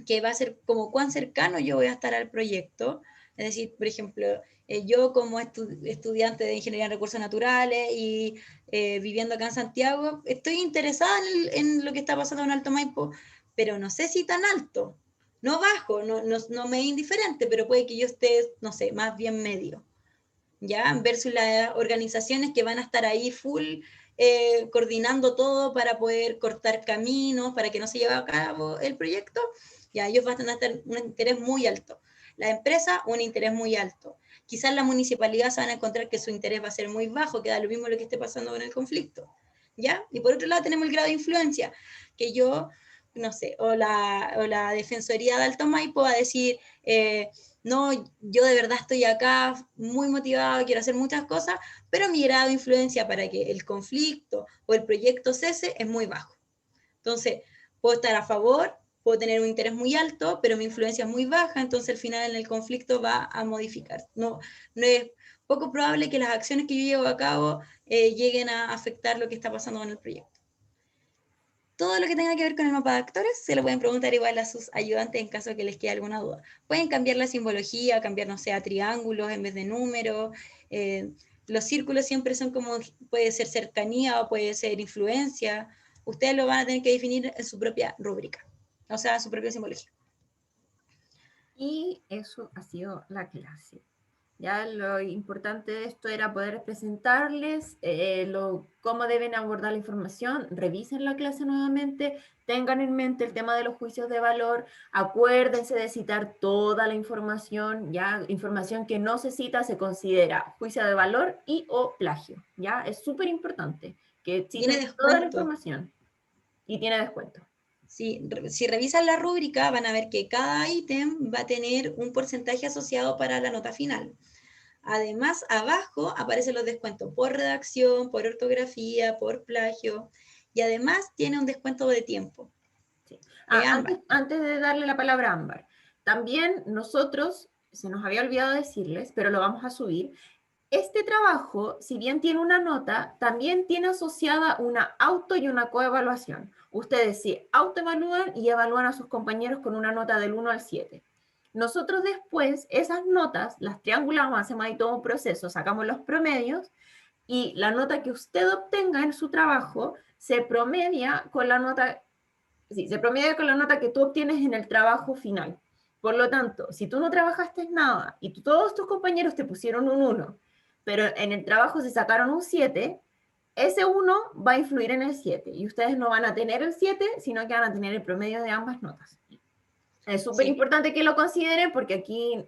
que va a ser como cuán cercano yo voy a estar al proyecto. Es decir, por ejemplo, yo como estudiante de Ingeniería en Recursos Naturales y viviendo acá en Santiago, estoy interesada en lo que está pasando en Alto Maipo, pero no sé si tan alto, no bajo, no me es indiferente, pero puede que yo esté, no sé, más bien medio, ¿ya? Versus las organizaciones que van a estar ahí full, coordinando todo para poder cortar caminos, para que no se lleve a cabo el proyecto, ya ellos van a tener un interés muy alto. La empresa, un interés muy alto. Quizás la municipalidad se van a encontrar que su interés va a ser muy bajo, que da lo mismo lo que esté pasando con el conflicto, ¿ya? Y por otro lado tenemos el grado de influencia, que yo, no sé, o la Defensoría de Alto Maipo va a decir, no, yo de verdad estoy acá muy motivado, quiero hacer muchas cosas, pero mi grado de influencia para que el conflicto o el proyecto cese es muy bajo. Entonces, puedo estar a favor, puedo tener un interés muy alto, pero mi influencia es muy baja, entonces al final en el conflicto va a modificar. No es poco probable que las acciones que yo llevo a cabo lleguen a afectar lo que está pasando con el proyecto. Todo lo que tenga que ver con el mapa de actores se lo pueden preguntar igual a sus ayudantes en caso de que les quede alguna duda. Pueden cambiar la simbología, cambiar, no sé, a triángulos en vez de números. Los círculos siempre son como, puede ser cercanía o puede ser influencia. Ustedes lo van a tener que definir en su propia rúbrica, o sea, su propia simbología. Y eso ha sido la clase. Ya lo importante de esto era poder presentarles cómo deben abordar la información, revisen la clase nuevamente, tengan en mente el tema de los juicios de valor, acuérdense de citar toda la información, ya información que no se cita se considera juicio de valor y o plagio, ya es súper importante que citen toda la información y tiene descuento. Sí, si revisan la rúbrica van a ver que cada ítem va a tener un porcentaje asociado para la nota final. Además, abajo aparecen los descuentos por redacción, por ortografía, por plagio, y además tiene un descuento de tiempo. Sí. Antes de darle la palabra a Ámbar, también nosotros, se nos había olvidado decirles, pero lo vamos a subir, este trabajo, si bien tiene una nota, también tiene asociada una auto y una coevaluación. Ustedes se autoevalúan y evalúan a sus compañeros con una nota del 1 al 7. Nosotros después esas notas las triangulamos, hacemos ahí todo un proceso, sacamos los promedios y la nota que usted obtenga en su trabajo se promedia con la nota, sí, se promedia con la nota que tú obtienes en el trabajo final. Por lo tanto, si tú no trabajaste nada y todos tus compañeros te pusieron un 1, pero en el trabajo se sacaron un 7, ese 1 va a influir en el 7 y ustedes no van a tener el 7, sino que van a tener el promedio de ambas notas. Es súper importante que lo consideren porque aquí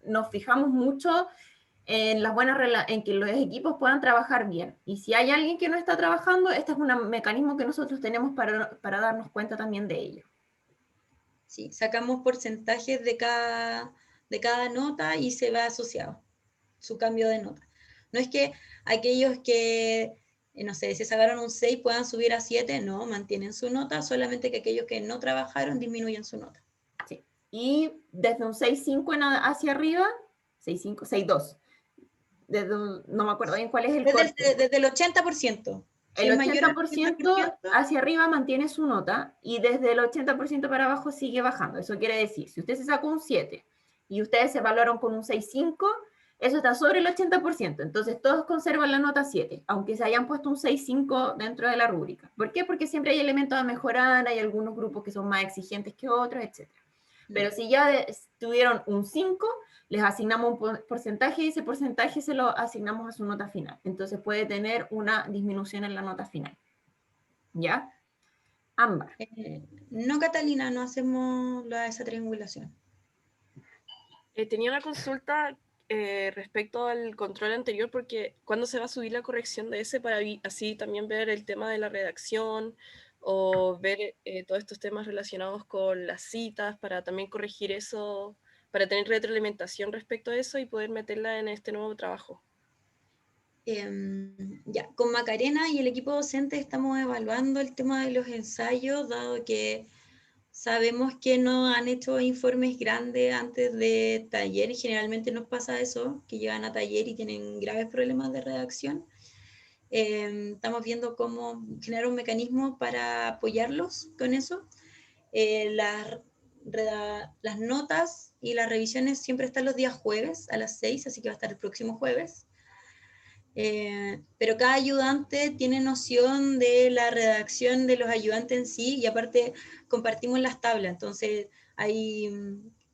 nos fijamos mucho en las en que los equipos puedan trabajar bien. Y si hay alguien que no está trabajando, este es un mecanismo que nosotros tenemos para darnos cuenta también de ello. Sí, sacamos porcentajes de cada nota y se va asociado su cambio de nota. No es que aquellos que, no sé, si sacaron un 6 puedan subir a 7, no, mantienen su nota, solamente que aquellos que no trabajaron disminuyen su nota. Sí. Y desde un 6.5 hacia arriba, 6.5, 6.2. No me acuerdo bien cuál es el corte. Desde el 80%. Si el 80% hacia arriba mantiene su nota y desde el 80% para abajo sigue bajando. Eso quiere decir, si usted se sacó un 7 y ustedes se evaluaron con un 6.5, eso está sobre el 80%. Entonces todos conservan la nota 7, aunque se hayan puesto un 6.5 dentro de la rúbrica. ¿Por qué? Porque siempre hay elementos a mejorar, hay algunos grupos que son más exigentes que otros, etc. Pero si ya tuvieron un 5, les asignamos un porcentaje y ese porcentaje se lo asignamos a su nota final. Entonces puede tener una disminución en la nota final. ¿Ya? Ámbar. No, Catalina, no hacemos esa triangulación. Tenía una consulta respecto al control anterior, porque ¿cuándo se va a subir la corrección de ese para así también ver el tema de la redacción o ver todos estos temas relacionados con las citas para también corregir eso, para tener retroalimentación respecto a eso y poder meterla en este nuevo trabajo? Ya, con Macarena y el equipo docente estamos evaluando el tema de los ensayos, dado que sabemos que no han hecho informes grandes antes de taller y generalmente nos pasa eso, que llegan a taller y tienen graves problemas de redacción. Estamos viendo cómo generar un mecanismo para apoyarlos con eso. Las notas y las revisiones siempre están los días jueves a las 6, así que va a estar el próximo jueves. Pero cada ayudante tiene noción de la redacción de los ayudantes en sí y aparte compartimos las tablas, entonces ahí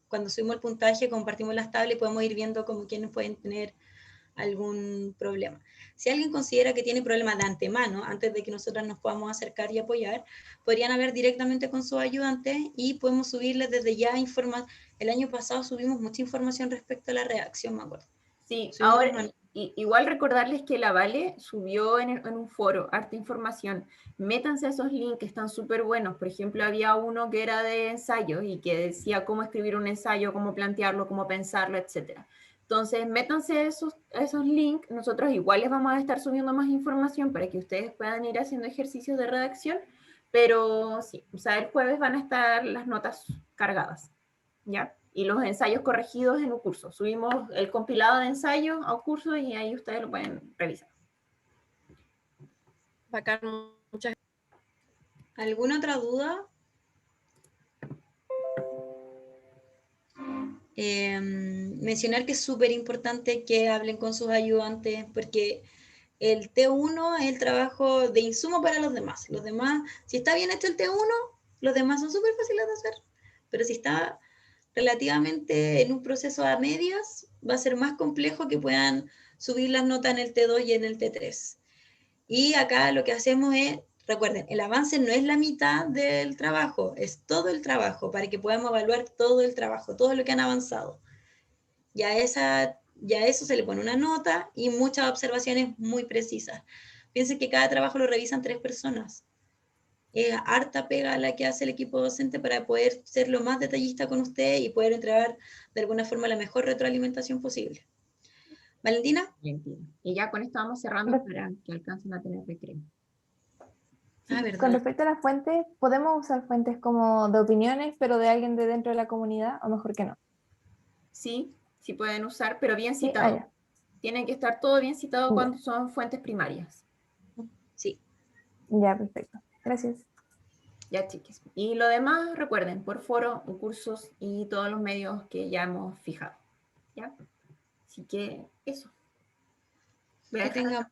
cuando subimos el puntaje compartimos las tablas y podemos ir viendo como quienes pueden tener algún problema. Si alguien considera que tiene problemas de antemano, antes de que nosotros nos podamos acercar y apoyar, podrían hablar directamente con sus ayudantes y podemos subirles desde ya información. El año pasado subimos mucha información respecto a la redacción, me acuerdo. Sí, ahora igual recordarles que la Vale subió en un foro harta información. Métanse a esos links que están súper buenos. Por ejemplo, había uno que era de ensayos y que decía cómo escribir un ensayo, cómo plantearlo, cómo pensarlo, etc. Entonces, métanse a esos links. Nosotros igual les vamos a estar subiendo más información para que ustedes puedan ir haciendo ejercicios de redacción. Pero sí, o sea, el jueves van a estar las notas cargadas, ¿ya? Y los ensayos corregidos en un curso. Subimos el compilado de ensayos a un curso y ahí ustedes lo pueden revisar. Bacán, muchas gracias. ¿Alguna otra duda? Mencionar que es súper importante que hablen con sus ayudantes porque el T1 es el trabajo de insumo para los demás. Los demás, si está bien hecho el T1, los demás son súper fáciles de hacer, pero si está relativamente en un proceso a medias, va a ser más complejo que puedan subir las notas en el T2 y en el T3. Y acá lo que hacemos es, recuerden, el avance no es la mitad del trabajo, es todo el trabajo, para que podamos evaluar todo el trabajo, todo lo que han avanzado. Ya eso se le pone una nota y muchas observaciones muy precisas. Piensen que cada trabajo lo revisan 3 personas. Es harta pega la que hace el equipo docente para poder ser lo más detallista con usted y poder entregar de alguna forma la mejor retroalimentación posible. ¿Valentina? Y ya con esto vamos cerrando para que alcancen a tener recreo. Con respecto a las fuentes, ¿podemos usar fuentes como de opiniones, pero de alguien de dentro de la comunidad, o mejor que no? Sí, sí pueden usar, pero bien citado. Tienen que estar todo bien citado cuando son fuentes primarias. Sí. Ya, perfecto. Gracias. Ya, chiques. Y lo demás, recuerden, por foro, cursos y todos los medios que ya hemos fijado. ¿Ya? Así que eso. Que tengan buenas